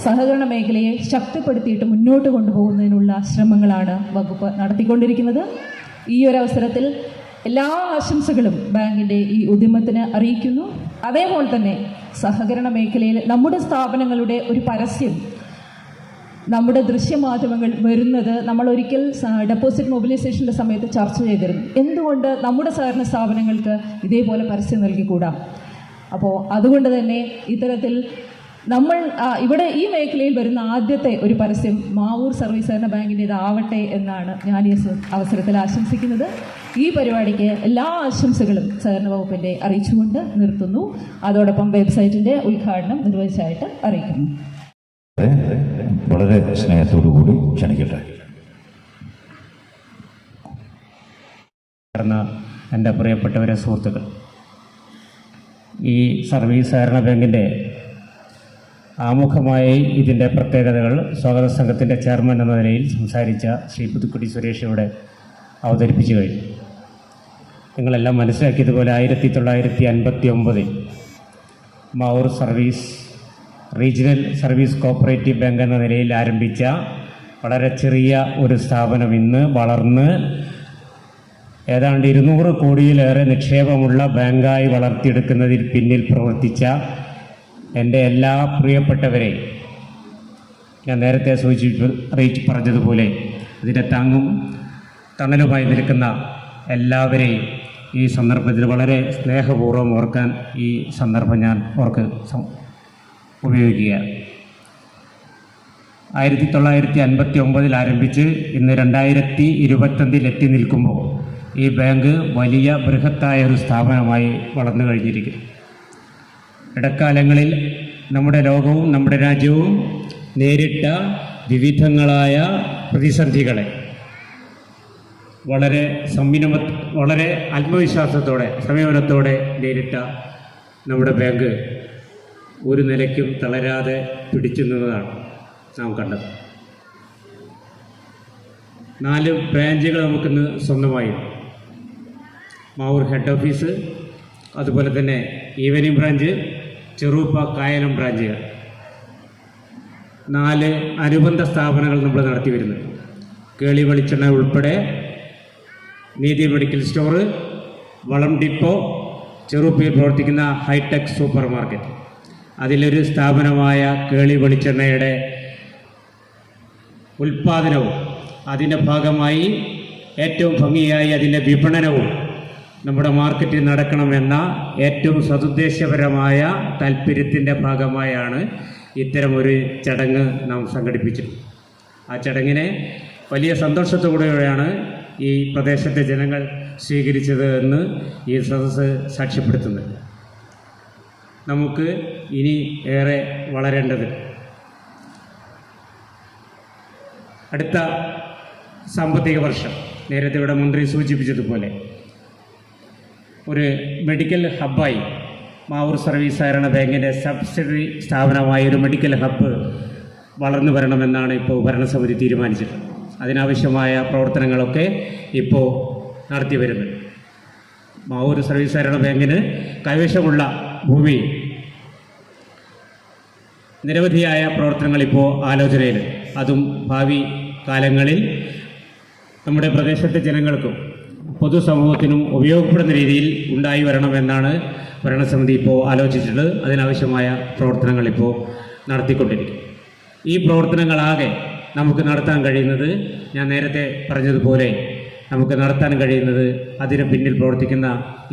S7: സഹകരണ മേഖലയെ ശക്തിപ്പെടുത്തിയിട്ട് മുന്നോട്ട് കൊണ്ടുപോകുന്നതിനുള്ള ശ്രമങ്ങളാണ് വകുപ്പ് നടത്തിക്കൊണ്ടിരിക്കുന്നത്. ഈ ഒരു അവസരത്തിൽ എല്ലാ ആശംസകളും ബാങ്കിൻ്റെ ഈ ഉദ്യമത്തിന് അറിയിക്കുന്നു. അതേപോലെ തന്നെ സഹകരണ മേഖലയിൽ നമ്മുടെ സ്ഥാപനങ്ങളുടെ ഒരു പരസ്യം നമ്മുടെ ദൃശ്യമാധ്യമങ്ങൾ വരുന്നത് നമ്മൾ ഒരിക്കൽ ഡെപ്പോസിറ്റ് മൊബിലൈസേഷൻ്റെ സമയത്ത് ചർച്ച ചെയ്തിരുന്നു. എന്തുകൊണ്ട് നമ്മുടെ സഹകരണ സ്ഥാപനങ്ങൾക്ക് ഇതേപോലെ പരസ്യം നൽകിക്കൂടാ? അപ്പോൾ അതുകൊണ്ട് തന്നെ ഇത്തരത്തിൽ നമ്മൾ ഇവിടെ ഈ മേഖലയിൽ വരുന്ന ആദ്യത്തെ ഒരു പരസ്യം മാവൂർ സർവീസ് സഹകരണ ബാങ്കിൻ്റേതാവട്ടെ എന്നാണ് ഞാൻ ഈ അവസരത്തിൽ ആശംസിക്കുന്നത്. ഈ പരിപാടിക്ക് എല്ലാ ആശംസകളും സഹകരണ വകുപ്പിൻ്റെ അറിയിച്ചുകൊണ്ട് നിർത്തുന്നു. അതോടൊപ്പം വെബ്സൈറ്റിൻ്റെ ഉദ്ഘാടനം നിർവഹിച്ചായിട്ട് അറിയിക്കുന്നു.
S3: വളരെ സ്നേഹത്തോടു കൂടി ക്ഷണിക്കട്ടെ.
S5: എൻ്റെ പ്രിയപ്പെട്ടവരെ, സുഹൃത്തുക്കൾ, ഈ സർവീസ് സഹകരണ ബാങ്കിൻ്റെ ആമുഖമായി ഇതിൻ്റെ പ്രത്യേകതകൾ സ്വാഗത സംഘത്തിൻ്റെ ചെയർമാൻ എന്ന നിലയിൽ സംസാരിച്ച ശ്രീ പുതുക്കുടി സുരേഷ് ഇവിടെ അവതരിപ്പിച്ചു കഴിഞ്ഞു. നിങ്ങളെല്ലാം മനസ്സിലാക്കിയതുപോലെ 1959 Mavoor service regional service cooperative bank എന്ന നിലയിൽ ആരംഭിച്ച വളരെ ചെറിയ ഒരു സ്ഥാപനം ഇന്ന് വളർന്ന് ഏതാണ്ട് 200 കോടിയിലേറെ നിക്ഷേപമുള്ള ബാങ്കായി വളർത്തിയെടുക്കുന്നതിൽ പിന്നിൽ പ്രവർത്തിച്ച എൻ്റെ എല്ലാ പ്രിയപ്പെട്ടവരെയും ഞാൻ നേരത്തെ പറഞ്ഞതുപോലെ ഇതിൻ്റെ താങ്ങും തണലുമായി നിൽക്കുന്ന എല്ലാവരെയും ഈ സന്ദർഭത്തിൽ വളരെ സ്നേഹപൂർവ്വം ഓർക്കാൻ ഈ സന്ദർഭം ഞാൻ ഉപയോഗിക്കുക. 1959 ആരംഭിച്ച് ഇന്ന് 2025 എത്തി നിൽക്കുമ്പോൾ ഈ ബാങ്ക് വലിയ ബൃഹത്തായ ഒരു സ്ഥാപനമായി വളർന്നു കഴിഞ്ഞിരിക്കുന്നു. ഇടക്കാലങ്ങളിൽ നമ്മുടെ ലോകവും നമ്മുടെ രാജ്യവും നേരിട്ട വിവിധങ്ങളായ പ്രതിസന്ധികളെ വളരെ ആത്മവിശ്വാസത്തോടെ സമീപനത്തോടെ നേരിട്ട നമ്മുടെ ബാങ്ക് ഒരു നിലയ്ക്കും തളരാതെ പിടിച്ചു നിന്നതാണ് നാം കണ്ടത്. 4 ബ്രാഞ്ചുകൾ നമുക്കിന്ന് സ്വന്തമായി. മാവൂർ ഹെഡ് ഓഫീസ്, അതുപോലെ തന്നെ ഈവനിംഗ് ബ്രാഞ്ച്, ചെറുപ്പ കായലം ബ്രാഞ്ചുകൾ, 4 അനുബന്ധ സ്ഥാപനങ്ങൾ നമ്മൾ നടത്തി വരുന്നുണ്ട്. കേളി വെളിച്ചെണ്ണ ഉൾപ്പെടെ നീതി മെഡിക്കൽ സ്റ്റോർ, വളം ഡിപ്പോ, ചെറുപ്പയിൽ പ്രവർത്തിക്കുന്ന ഹൈടെക് സൂപ്പർ മാർക്കറ്റ്, അതിലൊരു സ്ഥാപനമായ കേളി വെളിച്ചെണ്ണയുടെ ഉൽപ്പാദനവും അതിൻ്റെ ഭാഗമായി ഏറ്റവും ഭംഗിയായി അതിൻ്റെ വിപണനവും നമ്മുടെ മാർക്കറ്റിൽ നടക്കണമെന്ന ഏറ്റവും സതുദ്ദേശപരമായ താല്പര്യത്തിൻ്റെ ഭാഗമായാണ് ഇത്തരമൊരു ചടങ്ങ് നാം സംഘടിപ്പിച്ചത്. ആ ചടങ്ങിനെ വലിയ സന്തോഷത്തോടെയാണ് ഈ പ്രദേശത്തെ ജനങ്ങൾ സ്വീകരിച്ചത് എന്ന് ഈ സദസ്സ് സാക്ഷ്യപ്പെടുത്തുന്നത്. നമുക്ക് ഇനി ഏറെ വളരേണ്ടതുണ്ട്. അടുത്ത സാമ്പത്തിക വർഷം നേരത്തെ ഇവിടെ മന്ത്രി സൂചിപ്പിച്ചതുപോലെ ഒരു മെഡിക്കൽ ഹബ്ബായി മാവൂർ സർവീസ് സഹകരണ ബാങ്കിൻ്റെ സബ്സിഡറി സ്ഥാപനമായ ഒരു മെഡിക്കൽ ഹബ്ബ് വളർന്നു വരണമെന്നാണ് ഇപ്പോൾ ഭരണസമിതി തീരുമാനിച്ചിട്ടുള്ളത്. അതിനാവശ്യമായ പ്രവർത്തനങ്ങളൊക്കെ ഇപ്പോൾ നടത്തി വരുന്നുണ്ട്. മാവൂർ സർവീസ് സഹകരണ ബാങ്കിന് കൈവശമുള്ള ഭൂമി നിരവധിയായ പ്രവർത്തനങ്ങൾ ഇപ്പോൾ ആലോചനയിൽ, അതും ഭാവി കാലങ്ങളിൽ നമ്മുടെ പ്രദേശത്തെ ജനങ്ങൾക്കും പൊതുസമൂഹത്തിനും ഉപയോഗപ്പെടുന്ന രീതിയിൽ ഉണ്ടായി വരണമെന്നാണ് ഭരണസമിതി ഇപ്പോൾ ആലോചിച്ചിട്ടുള്ളത്. അതിനാവശ്യമായ പ്രവർത്തനങ്ങൾ ഇപ്പോൾ നടത്തിക്കൊണ്ടിരിക്കും. ഈ പ്രവർത്തനങ്ങളാകെ നമുക്ക് നടത്താൻ കഴിയുന്നത്, ഞാൻ നേരത്തെ പറഞ്ഞതുപോലെ നമുക്ക് നടത്താൻ കഴിയുന്നത് അതിന് പിന്നിൽ പ്രവർത്തിക്കുന്ന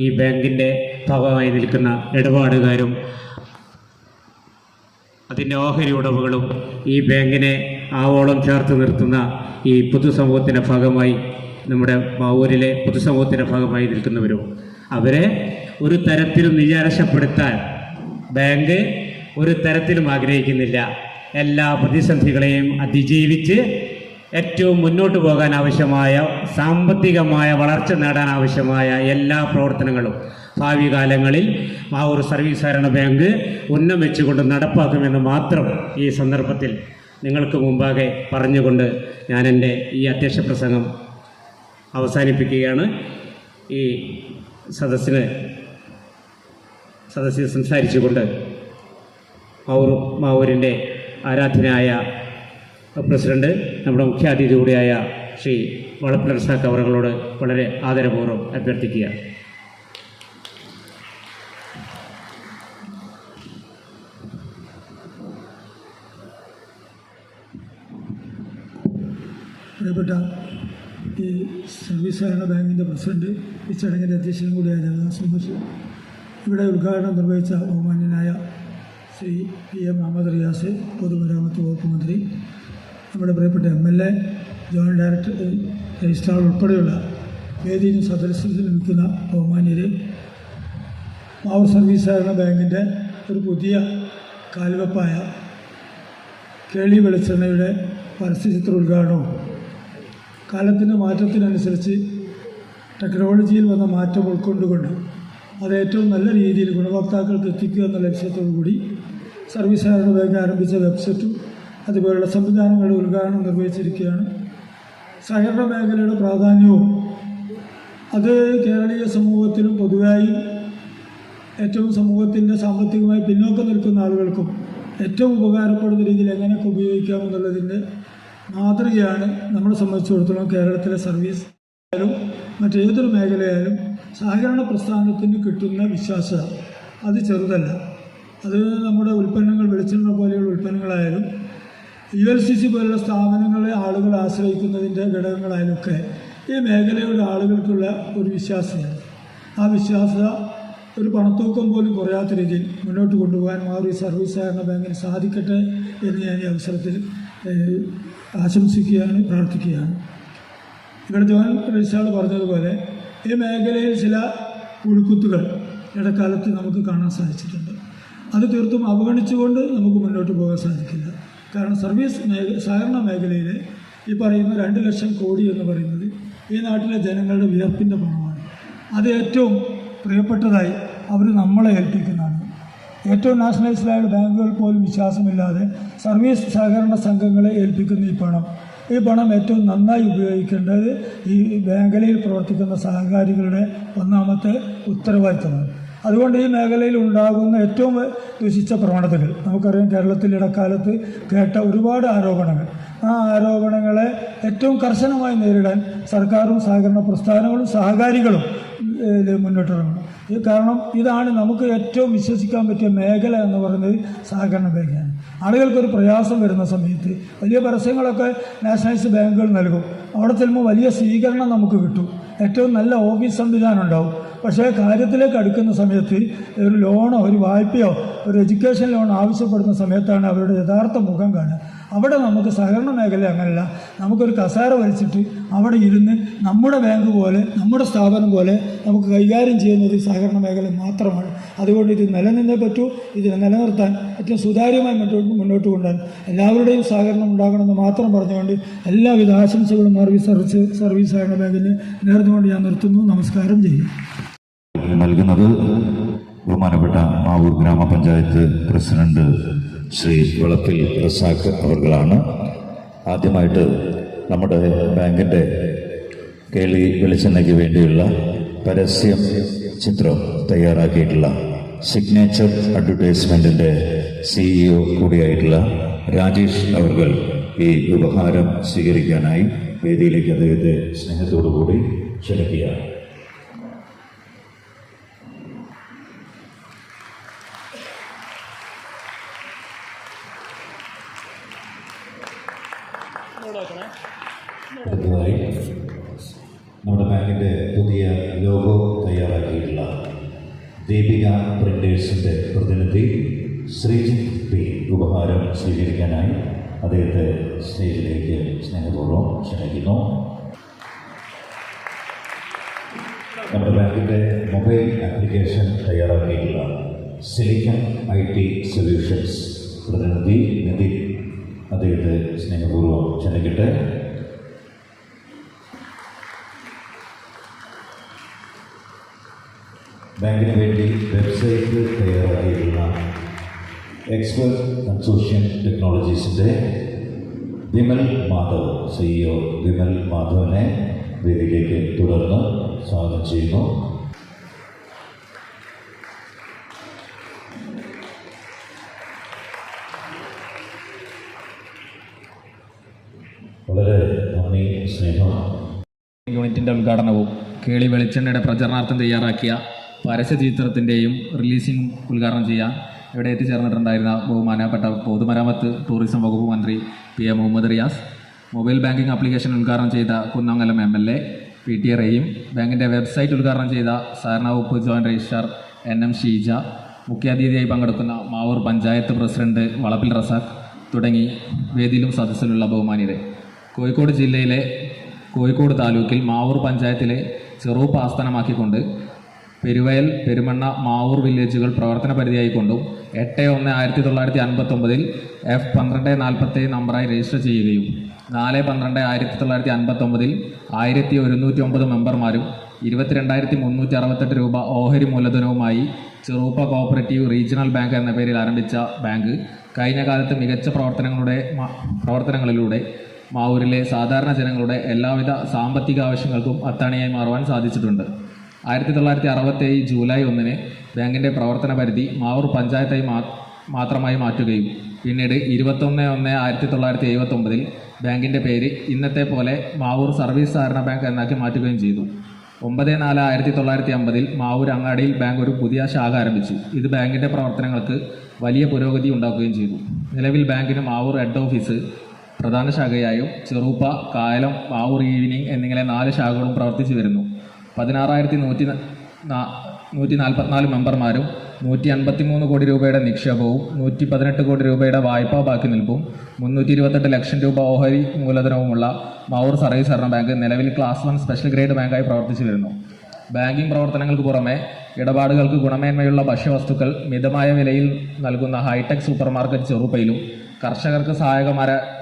S5: ഈ ബാങ്കിൻ്റെ ഭാഗമായി നിൽക്കുന്ന ഇടപാടുകാരും അതിൻ്റെ ഓഹരി ഉടമകളും ഈ ബാങ്കിനെ ആവോളം ചേർത്ത് നിർത്തുന്ന ഈ പൊതുസമൂഹത്തിൻ്റെ ഭാഗമായി, നമ്മുടെ മാവൂരിലെ പൊതുസമൂഹത്തിൻ്റെ ഭാഗമായി നിൽക്കുന്നവരും, അവരെ ഒരു തരത്തിലും നിരാശപ്പെടുത്താൻ ബാങ്ക് ഒരു തരത്തിലും ആഗ്രഹിക്കുന്നില്ല. എല്ലാ പ്രതിസന്ധികളെയും അതിജീവിച്ച് ഏറ്റവും മുന്നോട്ട് പോകാൻ ആവശ്യമായ സാമ്പത്തികമായ വളർച്ച നേടാൻ ആവശ്യമായ എല്ലാ പ്രവർത്തനങ്ങളും ഭാവി കാലങ്ങളിൽ മാവൂർ സർവീസ് സഹകരണ ബാങ്ക് ഉന്നം വെച്ചുകൊണ്ട് നടപ്പാക്കുമെന്ന് മാത്രം ഈ സന്ദർഭത്തിൽ നിങ്ങൾക്ക് മുമ്പാകെ പറഞ്ഞുകൊണ്ട് ഞാൻ എൻ്റെ ഈ അധ്യക്ഷ പ്രസംഗം അവസാനിപ്പിക്കുകയാണ്. ഈ സദസ്സിൽ സംസാരിച്ചുകൊണ്ട് മാവൂരിൻ്റെ ആരാധ്യനായ പ്രസിഡന്റ്, നമ്മുടെ മുഖ്യാതിഥി കൂടിയായ ശ്രീ വളപ്പിൽ റസാഖ് അവറുകളോട് വളരെ ആദരപൂർവ്വം അഭ്യർത്ഥിക്കുക.
S10: പ്രിയപ്പെട്ട ഈ സർവീസ് സഹകരണ ബാങ്കിൻ്റെ പ്രസിഡന്റ്, ഈ ചടങ്ങിൻ്റെ അധ്യക്ഷനും കൂടിയായ ജനറൽ സുമേഷ്, ഇവിടെ ഉദ്ഘാടനം നിർവഹിച്ച ബഹുമാന്യനായ ശ്രീ PM മുഹമ്മദ് റിയാസ്, പൊതുമരാമത്ത് വകുപ്പ് മന്ത്രി, നമ്മുടെ പ്രിയപ്പെട്ട MLA, ജോയിൻറ്റ് ഡയറക്ടർ, രജിസ്ട്രാർ ഉൾപ്പെടെയുള്ള വേദിയിലും സദസ്സിലും നിൽക്കുന്ന ബഹുമാന്യരെ, മാവൂർ സർവീസ് സഹകരണ ബാങ്കിൻ്റെ ഒരു പുതിയ കാൽവെപ്പായ കേളി വെളിച്ചെണ്ണയുടെ പരസ്യചിത്ര ഉദ്ഘാടനവും കാലത്തിൻ്റെ മാറ്റത്തിനനുസരിച്ച് ടെക്നോളജിയിൽ വന്ന മാറ്റം ഉൾക്കൊണ്ടുകൊണ്ട് അത് ഏറ്റവും നല്ല രീതിയിൽ ഗുണഭോക്താക്കൾക്ക് എത്തിക്കുക എന്ന ലക്ഷ്യത്തോടു കൂടി സർവീസ് സഹകരണ ബാങ്ക് ആരംഭിച്ച വെബ്സൈറ്റും അതുപോലുള്ള സംവിധാനങ്ങളുടെ ഉദ്ഘാടനം നിർവഹിച്ചിരിക്കുകയാണ്. സഹകരണ മേഖലയുടെ പ്രാധാന്യവും അത് കേരളീയ സമൂഹത്തിലും പൊതുവായി ഏറ്റവും സമൂഹത്തിൻ്റെ സാമ്പത്തികമായി പിന്നോക്കം നിൽക്കുന്ന ആളുകൾക്കും ഏറ്റവും ഉപകാരപ്പെടുന്ന രീതിയിൽ എങ്ങനെയൊക്കെ ഉപയോഗിക്കാമെന്നുള്ളതിൻ്റെ മാതൃകയാണ് നമ്മളെ സംബന്ധിച്ചിടത്തോളം കേരളത്തിലെ സർവീസ് ആയാലും മറ്റേതൊരു മേഖലയായാലും സഹകരണ പ്രസ്ഥാനത്തിന് കിട്ടുന്ന വിശ്വാസ്യത അത് ചെറുതല്ല. അത് നമ്മുടെ ഉൽപ്പന്നങ്ങൾ, വെളിച്ചെണ്ണ പോലെയുള്ള ഉൽപ്പന്നങ്ങളായാലും ULCC പോലുള്ള സ്ഥാപനങ്ങളെ ആളുകൾ ആശ്രയിക്കുന്നതിൻ്റെ ഘടകങ്ങളായാലൊക്കെ ഈ മേഖലയുടെ ആളുകൾക്കുള്ള ഒരു വിശ്വാസ്യതയാണ്. ആ വിശ്വാസ്യത ഒരു പണത്തൂക്കം പോലും കുറയാത്ത രീതിയിൽ മുന്നോട്ട് കൊണ്ടുപോകാൻ മാവൂർ സർവീസ് സഹകരണ ബാങ്കിന് സാധിക്കട്ടെ എന്ന് ഞാൻ ഈ അവസരത്തിൽ ആശംസിക്കുകയാണ്, പ്രാർത്ഥിക്കുകയാണ്. ഇവിടെ ജോയിൻറ്റ് രജിസ്ട്രാർ പറഞ്ഞതുപോലെ ഈ മേഖലയിൽ ചില പുഴുക്കുത്തുകൾ ഇടക്കാലത്ത് നമുക്ക് കാണാൻ സാധിച്ചിട്ടുണ്ട്. അത് തീർത്തും അവഗണിച്ചുകൊണ്ട് നമുക്ക് മുന്നോട്ട് പോകാൻ സാധിക്കില്ല. കാരണം സഹകരണ മേഖലയിൽ ഈ പറയുന്ന 2 ലക്ഷം കോടി എന്ന് പറയുന്നത് ഈ നാട്ടിലെ ജനങ്ങളുടെ വിയർപ്പിൻ്റെ പണമാണ്. അത് ഏറ്റവും പ്രിയപ്പെട്ടതായി അവർ നമ്മളെ ഏൽപ്പിക്കുന്നതാണ്. ഏറ്റവും നാഷണലൈസ്ഡായ ബാങ്കുകൾ പോലും വിശ്വാസമില്ലാതെ സർവീസ് സഹകരണ സംഘങ്ങളെ ഏൽപ്പിക്കുന്ന ഈ പണം ഏറ്റവും നന്നായി ഉപയോഗിക്കേണ്ടത് ഈ മേഖലയിൽ പ്രവർത്തിക്കുന്ന സഹകാരികളുടെ ഒന്നാമത്തെ ഉത്തരവാദിത്തമാണ്. അതുകൊണ്ട് ഈ മേഖലയിൽ ഉണ്ടാകുന്ന ഏറ്റവും ദുഷിച്ച പ്രവണതകൾ നമുക്കറിയാം. കേരളത്തിൽ ഇടക്കാലത്ത് കേട്ട ഒരുപാട് ആരോപണങ്ങൾ, ആ ആരോപണങ്ങളെ ഏറ്റവും കർശനമായി നേരിടാൻ സർക്കാരും സഹകരണ പ്രസ്ഥാനങ്ങളും സഹകാരികളും മുന്നോട്ടിറങ്ങണം. കാരണം ഇതാണ് നമുക്ക് ഏറ്റവും വിശ്വസിക്കാൻ പറ്റിയ മേഖല എന്ന് പറയുന്നത് സഹകരണ മേഖലയാണ്. ആളുകൾക്കൊരു പ്രയാസം വരുന്ന സമയത്ത് വലിയ പരസ്യങ്ങളൊക്കെ നാഷണലൈസ്ഡ് ബാങ്കുകൾ നൽകും. അവിടെ ചെല്ലുമ്പോൾ വലിയ സ്വീകരണം നമുക്ക് കിട്ടും, ഏറ്റവും നല്ല ഓഫീസ് സംവിധാനം ഉണ്ടാവും. പക്ഷേ കാര്യത്തിലേക്ക് അടുക്കുന്ന സമയത്ത് ഒരു ലോണോ ഒരു വായ്പയോ ഒരു എഡ്യൂക്കേഷൻ ലോൺ ആവശ്യപ്പെടുന്ന സമയത്താണ് അവരുടെ യഥാർത്ഥ മുഖം കാണുക. അവിടെ നമുക്ക് സഹകരണ മേഖല അങ്ങനെയല്ല. നമുക്കൊരു കസേര വലിച്ചിട്ട് അവിടെ ഇരുന്ന് നമ്മുടെ ബാങ്ക് പോലെ നമ്മുടെ സ്ഥാപനം പോലെ നമുക്ക് കൈകാര്യം ചെയ്യുന്നത് സഹകരണ മേഖല മാത്രമാണ്. അതുകൊണ്ട് ഇത് നിലനിന്നേ പറ്റൂ. ഇതിനെ നിലനിർത്താൻ ഏറ്റവും സുതാര്യമായി മുന്നോട്ട് കൊണ്ടുപോകാൻ എല്ലാവരുടെയും സഹകരണം ഉണ്ടാകണമെന്ന് മാത്രം പറഞ്ഞുകൊണ്ട് എല്ലാവിധ ആശംസകളും സർവീസ് സഹകരണ ബാങ്കിന് നേർന്നുകൊണ്ട് ഞാൻ നിർത്തുന്നു. നമസ്കാരം ചെയ്യും.
S3: നൽകുന്നത് ബഹുമാനപ്പെട്ട മാവൂർ ഗ്രാമപഞ്ചായത്ത് പ്രസിഡന്റ് ശ്രീ വളപ്പിൽ റസാഖ് അവർകളാണ്. ആദ്യമായിട്ട് നമ്മുടെ ബാങ്കിൻ്റെ കേളി വെളിച്ചെണ്ണയ്ക്ക് വേണ്ടിയുള്ള പരസ്യം ചിത്രം തയ്യാറാക്കിയിട്ടുള്ള സിഗ്നേച്ചർ അഡ്വർടൈസ്മെൻറ്റിൻ്റെ CEO കൂടിയായിട്ടുള്ള രാജേഷ് അവർകൾ ഈ ഉപഹാരം സ്വീകരിക്കാനായി വേദിയിലേക്ക് അദ്ദേഹത്തെ സ്നേഹത്തോടു കൂടി ക്ഷണിക്കുകയാണ്. നമ്മുടെ ബാങ്കിൻ്റെ പുതിയ ലോഗോ തയ്യാറാക്കിയിട്ടുള്ള ദീപിക പ്രിന്റേഴ്സിൻ്റെ പ്രതിനിധി ശ്രീജിത്ത് P ഉപഹാരം സ്വീകരിക്കാനായി അദ്ദേഹത്തെ സ്റ്റേജിലേക്ക് സ്നേഹപൂർവ്വം ക്ഷണിക്കുന്നു. നമ്മുടെ ബാങ്കിൻ്റെ മൊബൈൽ ആപ്ലിക്കേഷൻ തയ്യാറാക്കിയിട്ടുള്ള സിലിക്കൺ IT സൊല്യൂഷൻസ് പ്രതിനിധി നിതിൻ അദ്ദേഹത്തെ സ്നേഹപൂർവ്വം ക്ഷണിക്കട്ടെ. ബാങ്കിന് വേണ്ടി വെബ്സൈറ്റ് തയ്യാറാക്കിയിട്ടുള്ള എക്സ്പെർട്ട് കൺസോർഷ്യം ടെക്നോളജീസിൻ്റെ വിമൽ മാധവ് CEO വിമൽ മാധവനെ വേദിയിലേക്ക് തുടർന്ന് സ്വാഗതം ചെയ്യുന്നു. വളരെ നന്ദി, സ്നേഹം.
S11: യൂണിറ്റിൻ്റെ ഉദ്ഘാടനവും കേളി വെളിച്ചെണ്ണയുടെ പ്രചരണാർത്ഥം തയ്യാറാക്കിയ പരസ്യചിത്രത്തിൻ്റെയും റിലീസിംഗ് ഉദ്ഘാടനം ചെയ്യാൻ ഇവിടെ എത്തിച്ചേർന്നിട്ടുണ്ടായിരുന്ന ബഹുമാനപ്പെട്ട പൊതുമരാമത്ത് ടൂറിസം വകുപ്പ് മന്ത്രി PM Muhammad Riyas, mobile banking application ഉദ്ഘാടനം ചെയ്ത കുന്നമംഗലം MLA PTA റഹീം, ബാങ്കിൻ്റെ വെബ്സൈറ്റ് ഉദ്ഘാടനം ചെയ്ത സഹകരണ വകുപ്പ് ജോയിൻറ്റ് രജിസ്ട്രാർ NM ഷീജ, മുഖ്യാതിഥിയായി പങ്കെടുക്കുന്ന മാവൂർ പഞ്ചായത്ത് പ്രസിഡന്റ് വളപ്പിൽ റസാഖ് തുടങ്ങി വേദിയിലും സദസ്സിലുള്ള ബഹുമാനിയരെ, കോഴിക്കോട് ജില്ലയിലെ കോഴിക്കോട് താലൂക്കിൽ മാവൂർ പഞ്ചായത്തിലെ ചെറുപ്പ് ആസ്ഥാനമാക്കിക്കൊണ്ട് പെരുവയൽ, പെരുമണ്ണ, മാവൂർ വില്ലേജുകൾ പ്രവർത്തന പരിധിയായിക്കൊണ്ടും 8/1/1959 F1247 നമ്പറായി രജിസ്റ്റർ ചെയ്യുകയും 4/12/1959 1109 മെമ്പർമാരും 22,368 രൂപ ഓഹരി മൂലധനവുമായി ചെറുപ്പ കോഓപ്പറേറ്റീവ് റീജിയണൽ ബാങ്ക് എന്ന പേരിൽ ആരംഭിച്ച ബാങ്ക് കഴിഞ്ഞ കാലത്ത് മികച്ച പ്രവർത്തനങ്ങളിലൂടെ മാവൂരിലെ സാധാരണ ജനങ്ങളുടെ എല്ലാവിധ സാമ്പത്തിക ആവശ്യങ്ങൾക്കും അത്താണിയായി മാറുവാൻ സാധിച്ചിട്ടുണ്ട്. 1967 ജൂലൈ 1 ബാങ്കിൻ്റെ പ്രവർത്തന പരിധി മാവൂർ പഞ്ചായത്തായി മാത്രമായി മാറ്റുകയും പിന്നീട് 21/1/1979 ബാങ്കിൻ്റെ പേര് ഇന്നത്തെ പോലെ മാവൂർ സർവീസ് സഹകരണ ബാങ്ക് എന്നാക്കി മാറ്റുകയും ചെയ്തു. 9/4/1950 മാവൂർ അങ്ങാടിയിൽ ബാങ്ക് ഒരു പുതിയ ശാഖ ആരംഭിച്ചു. ഇത് ബാങ്കിൻ്റെ പ്രവർത്തനങ്ങൾക്ക് വലിയ പുരോഗതി ഉണ്ടാക്കുകയും ചെയ്തു. നിലവിൽ ബാങ്കിന് മാവൂർ ഹെഡ് ഓഫീസ്, പ്രധാന ശാഖയായും ചെറുപ്പ, കായലം, മാവൂർ ഈവനിംഗ് എന്നിങ്ങനെ 4 ശാഖകളും പ്രവർത്തിച്ചു വരുന്നു. 16,144 മെമ്പർമാരും 153 കോടി രൂപയുടെ നിക്ഷേപവും 118 കോടി രൂപയുടെ വായ്പാ ബാക്കി നിൽപ്പും 328 ലക്ഷം രൂപ ഓഹരി മൂലധനവുമുള്ള മാവൂർ സർവീസ് സഹകരണ ബാങ്ക് നിലവിൽ ക്ലാസ് 1 സ്പെഷ്യൽ ഗ്രേഡ് ബാങ്കായി പ്രവർത്തിച്ചു വരുന്നു. ബാങ്കിംഗ് പ്രവർത്തനങ്ങൾക്ക് പുറമെ ഇടപാടുകൾക്ക് ഗുണമേന്മയുള്ള ഭക്ഷ്യവസ്തുക്കൾ മിതമായ വിലയിൽ നൽകുന്ന ഹൈടെക് സൂപ്പർ മാർക്കറ്റ് ചെറുപ്പയിലും, കർഷകർക്ക്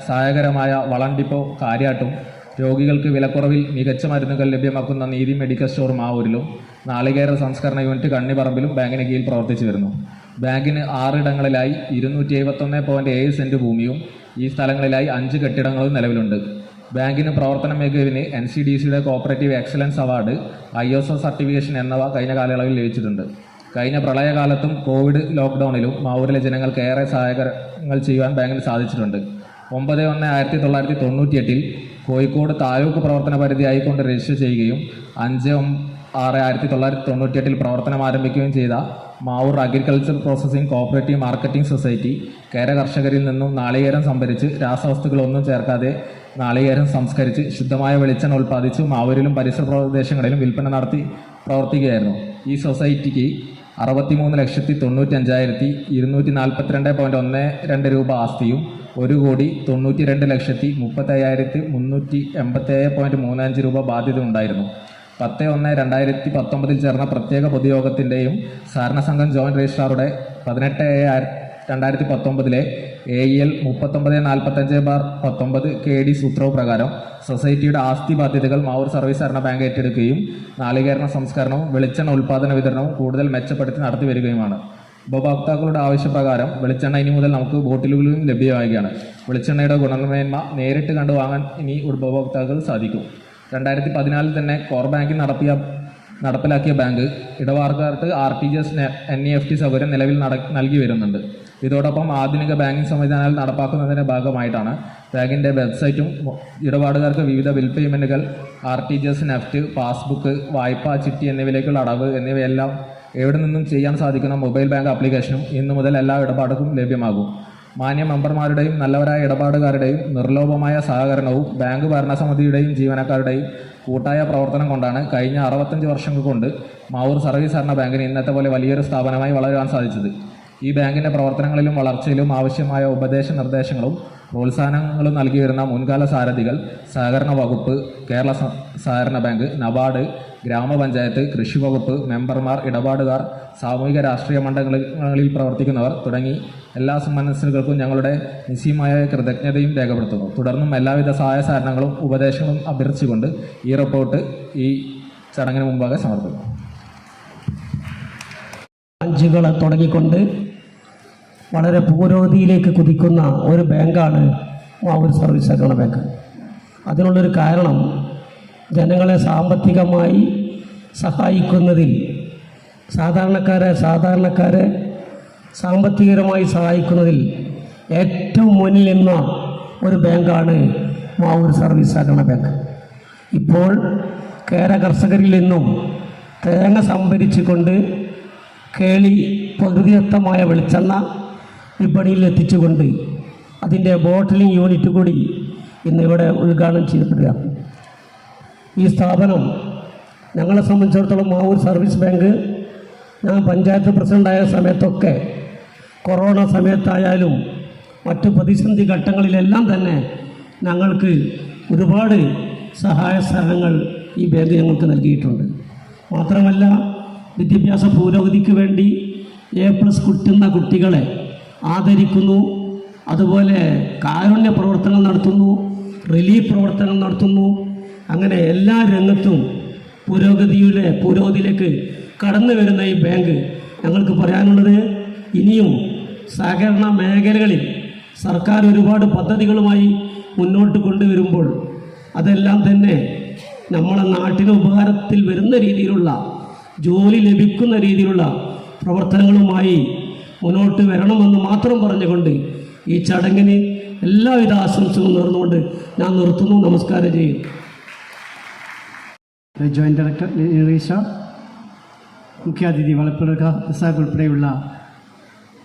S11: സഹായകരമായ വളം ഡിപ്പോ കാര്യാട്ടും, രോഗികൾക്ക് വിലക്കുറവിൽ മികച്ച മരുന്നുകൾ ലഭ്യമാക്കുന്ന നീതി മെഡിക്കൽ സ്റ്റോർ മാവൂരിലും, നാളികേര സംസ്കരണ യൂണിറ്റ് കണ്ണിപ്പറമ്പിലും ബാങ്കിന് കീഴിൽ പ്രവർത്തിച്ചു വരുന്നു. ബാങ്കിന് 6 ഇടങ്ങളിലായി 271.7 സെന്റ് ഭൂമിയും ഈ സ്ഥലങ്ങളിലായി 5 കെട്ടിടങ്ങളും നിലവിലുണ്ട്. ബാങ്കിന് പ്രവർത്തന മികവിന് NCDCയുടെ cooperative excellence award, ISO certification എന്നിവ കഴിഞ്ഞ കാലയളവിൽ ലഭിച്ചിട്ടുണ്ട്. കഴിഞ്ഞ പ്രളയകാലത്തും കോവിഡ് ലോക്ക്ഡൌണിലും മാവൂരിലെ ജനങ്ങൾക്ക് ഏറെ സഹായങ്ങൾ ചെയ്യുവാൻ ബാങ്കിന് സാധിച്ചിട്ടുണ്ട്. 9/1/1998 കോഴിക്കോട് താലൂക്ക് പ്രവർത്തന പരിധിയായിക്കൊണ്ട് രജിസ്റ്റർ ചെയ്യുകയും 5/6/1998 പ്രവർത്തനം ആരംഭിക്കുകയും ചെയ്ത Mavoor agriculture processing cooperative marketing society കേര കർഷകരിൽ നിന്നും നാളികേരം സംഭരിച്ച് രാസവസ്തുക്കളൊന്നും ചേർക്കാതെ നാളികേരം സംസ്കരിച്ച് ശുദ്ധമായ വെളിച്ചെണ്ണ ഉൽപ്പാദിച്ച് മാവൂരിലും പരിസര പ്രദേശങ്ങളിലും വിൽപ്പന നടത്തി പ്രവർത്തിക്കുകയായിരുന്നു. ഈ സൊസൈറ്റിക്ക് 63,95,242.12 രൂപ ആസ്തിയും 1,92,35,387.35 രൂപ ബാധ്യത ഉണ്ടായിരുന്നു. 10/1/2019 ചേർന്ന പ്രത്യേക പൊതുയോഗത്തിൻ്റെയും സഹകരണ സംഘം ജോയിന്റ് രജിസ്ട്രാറുടെ 18/2019 AEL 3945/19 KD സൂത്രവ് പ്രകാരം സൊസൈറ്റിയുടെ ആസ്തി ബാധ്യതകൾ മാവൂർ സർവീസ് സഹകരണ ബാങ്ക് ഏറ്റെടുക്കുകയും നാളികേരണ സംസ്കരണവും വെളിച്ചെണ്ണ ഉൽപ്പാദന വിതരണവും കൂടുതൽ മെച്ചപ്പെടുത്തി നടത്തി വരികയുമാണ്. ഉപഭോക്താക്കളുടെ ആവശ്യപ്രകാരം വെളിച്ചെണ്ണ ഇനി മുതൽ നമുക്ക് ബോട്ടിലുകളിലും ലഭ്യമാവുകയാണ്. വെളിച്ചെണ്ണയുടെ ഗുണമേന്മ നേരിട്ട് കണ്ടു വാങ്ങാൻ ഇനി ഉപഭോക്താക്കൾ സാധിക്കും. 2014 തന്നെ കോർ ബാങ്കിംഗ് നടപ്പിലാക്കിയ ബാങ്ക് ഇടപാടുകാർക്ക് RTGS NEFT സൗകര്യം നിലവിൽ നൽകി വരുന്നുണ്ട്. ഇതോടൊപ്പം ആധുനിക ബാങ്കിംഗ് സംവിധാനങ്ങൾ നടപ്പാക്കുന്നതിൻ്റെ ഭാഗമായിട്ടാണ് ബാങ്കിൻ്റെ വെബ്സൈറ്റും ഇടപാടുകാർക്ക് വിവിധ ബിൽ പേയ്മെൻറ്റുകൾ, RTGS, നെഫ്റ്റ്, പാസ്ബുക്ക്, വായ്പ, ചിട്ടി എന്നിവയിലേക്കുള്ള അടവ് എന്നിവയെല്ലാം എവിടെ നിന്നും ചെയ്യാൻ സാധിക്കുന്ന മൊബൈൽ ബാങ്ക് ആപ്ലിക്കേഷനും ഇന്നു മുതൽ എല്ലാ ഇടപാടുക്കും ലഭ്യമാകും. മാന്യ മെമ്പർമാരുടെയും നല്ലവരായ ഇടപാടുകാരുടെയും നിർലോഭമായ സഹകരണവും ബാങ്ക് ഭരണസമിതിയുടെയും ജീവനക്കാരുടെയും കൂട്ടായ പ്രവർത്തനം കൊണ്ടാണ് കഴിഞ്ഞ 65 വർഷങ്ങൾ കൊണ്ട് മാവൂർ സർവീസ് സഹകരണ ബാങ്കിന് ഇന്നത്തെ പോലെ വലിയൊരു സ്ഥാപനമായി വളരാൻ സാധിച്ചത്. ഈ ബാങ്കിൻ്റെ പ്രവർത്തനങ്ങളിലും വളർച്ചയിലും ആവശ്യമായ ഉപദേശ നിർദ്ദേശങ്ങളും പ്രോത്സാഹനങ്ങളും നൽകി വരുന്ന മുൻകാല സാരഥികൾ സഹകരണ വകുപ്പ്, കേരള സഹകരണ ബാങ്ക്, നബാർഡ്, ഗ്രാമപഞ്ചായത്ത്, കൃഷി വകുപ്പ്, മെമ്പർമാർ, ഇടപാടുകാർ, സാമൂഹിക രാഷ്ട്രീയ മണ്ഡലങ്ങളിൽ പ്രവർത്തിക്കുന്നവർ തുടങ്ങി എല്ലാ സന്മനസ്സുകൾക്കും ഞങ്ങളുടെ നിസ്സീയമായ കൃതജ്ഞതയും രേഖപ്പെടുത്തുന്നു. തുടർന്നും എല്ലാവിധ സഹായ സഹകരണങ്ങളും ഉപദേശങ്ങളും അഭ്യർത്ഥിച്ചുകൊണ്ട് ഈ റിപ്പോർട്ട് ഈ ചടങ്ങിന് മുമ്പാകെ സമർപ്പിക്കുന്നു.
S12: ബ്രാഞ്ചുകളെ തുടങ്ങിക്കൊണ്ട് വളരെ പുരോഗതിയിലേക്ക് കുതിക്കുന്ന ഒരു ബാങ്കാണ് മാവൂർ സർവീസ് സഹകരണ ബാങ്ക്. അതിനുള്ളൊരു കാരണം ജനങ്ങളെ സാമ്പത്തികമായി സഹായിക്കുന്നതിൽ സാധാരണക്കാരെ സാമ്പത്തികപരമായി സഹായിക്കുന്നതിൽ ഏറ്റവും മുന്നിൽ നിന്ന ഒരു ബാങ്കാണ് മാവൂർ സർവീസ് സഹകരണ ബാങ്ക്. ഇപ്പോൾ കേര കർഷകരിൽ നിന്നും തേങ്ങ സംഭരിച്ചുകൊണ്ട് കേളി പ്രകൃതിദത്തമായ വെളിച്ചെണ്ണ വിപണിയിൽ എത്തിച്ചുകൊണ്ട് അതിൻ്റെ ബോട്ടിലിംഗ് യൂണിറ്റ് കൂടി ഇന്നിവിടെ ഉദ്ഘാടനം ചെയ്യപ്പെടുക. ഈ സ്ഥാപനം ഞങ്ങളെ സംബന്ധിച്ചിടത്തോളം മാവൂർ സർവീസ് ബാങ്ക് ഞാൻ പഞ്ചായത്ത് പ്രസിഡൻ്റായ സമയത്തൊക്കെ കൊറോണ സമയത്തായാലും മറ്റു പ്രതിസന്ധി ഘട്ടങ്ങളിലെല്ലാം തന്നെ ഞങ്ങൾക്ക് ഒരുപാട് സഹായ സഹകരണങ്ങൾ ഈ ബാങ്ക് ഞങ്ങൾക്ക് നൽകിയിട്ടുണ്ട്. മാത്രമല്ല വിദ്യാഭ്യാസ പുരോഗതിക്ക് വേണ്ടി A+ കിട്ടുന്ന കുട്ടികളെ ആദരിക്കുന്നു. അതുപോലെ കാരുണ്യ പ്രവർത്തനങ്ങൾ നടത്തുന്നു, റിലീഫ് പ്രവർത്തനങ്ങൾ നടത്തുന്നു. അങ്ങനെ എല്ലാ രംഗത്തും പുരോഗതിയിലേക്ക് കടന്നു വരുന്ന ഈ ബാങ്ക് ഞങ്ങൾക്ക് പറയാനുള്ളത്, ഇനിയും സഹകരണ മേഖലകളിൽ സർക്കാർ ഒരുപാട് പദ്ധതികളുമായി മുന്നോട്ട് കൊണ്ടുവരുമ്പോൾ അതെല്ലാം തന്നെ നമ്മളെ നാട്ടിന് ഉപകാരത്തിൽ വരുന്ന രീതിയിലുള്ള, ജോലി ലഭിക്കുന്ന രീതിയിലുള്ള പ്രവർത്തനങ്ങളുമായി മുന്നോട്ട് വരണമെന്ന് മാത്രം പറഞ്ഞുകൊണ്ട് ഈ ചടങ്ങിന് എല്ലാവിധ ആശംസകളും നേർന്നുകൊണ്ട് ഞാൻ നിർത്തുന്നു. നമസ്കാരം ചെയ്യും.
S13: ജോയിൻറ്റ് ഡയറക്ടർ നിറീഷ, മുഖ്യാതിഥി വളപ്പുഴ ഇസാഖ് ഉൾപ്പെടെയുള്ള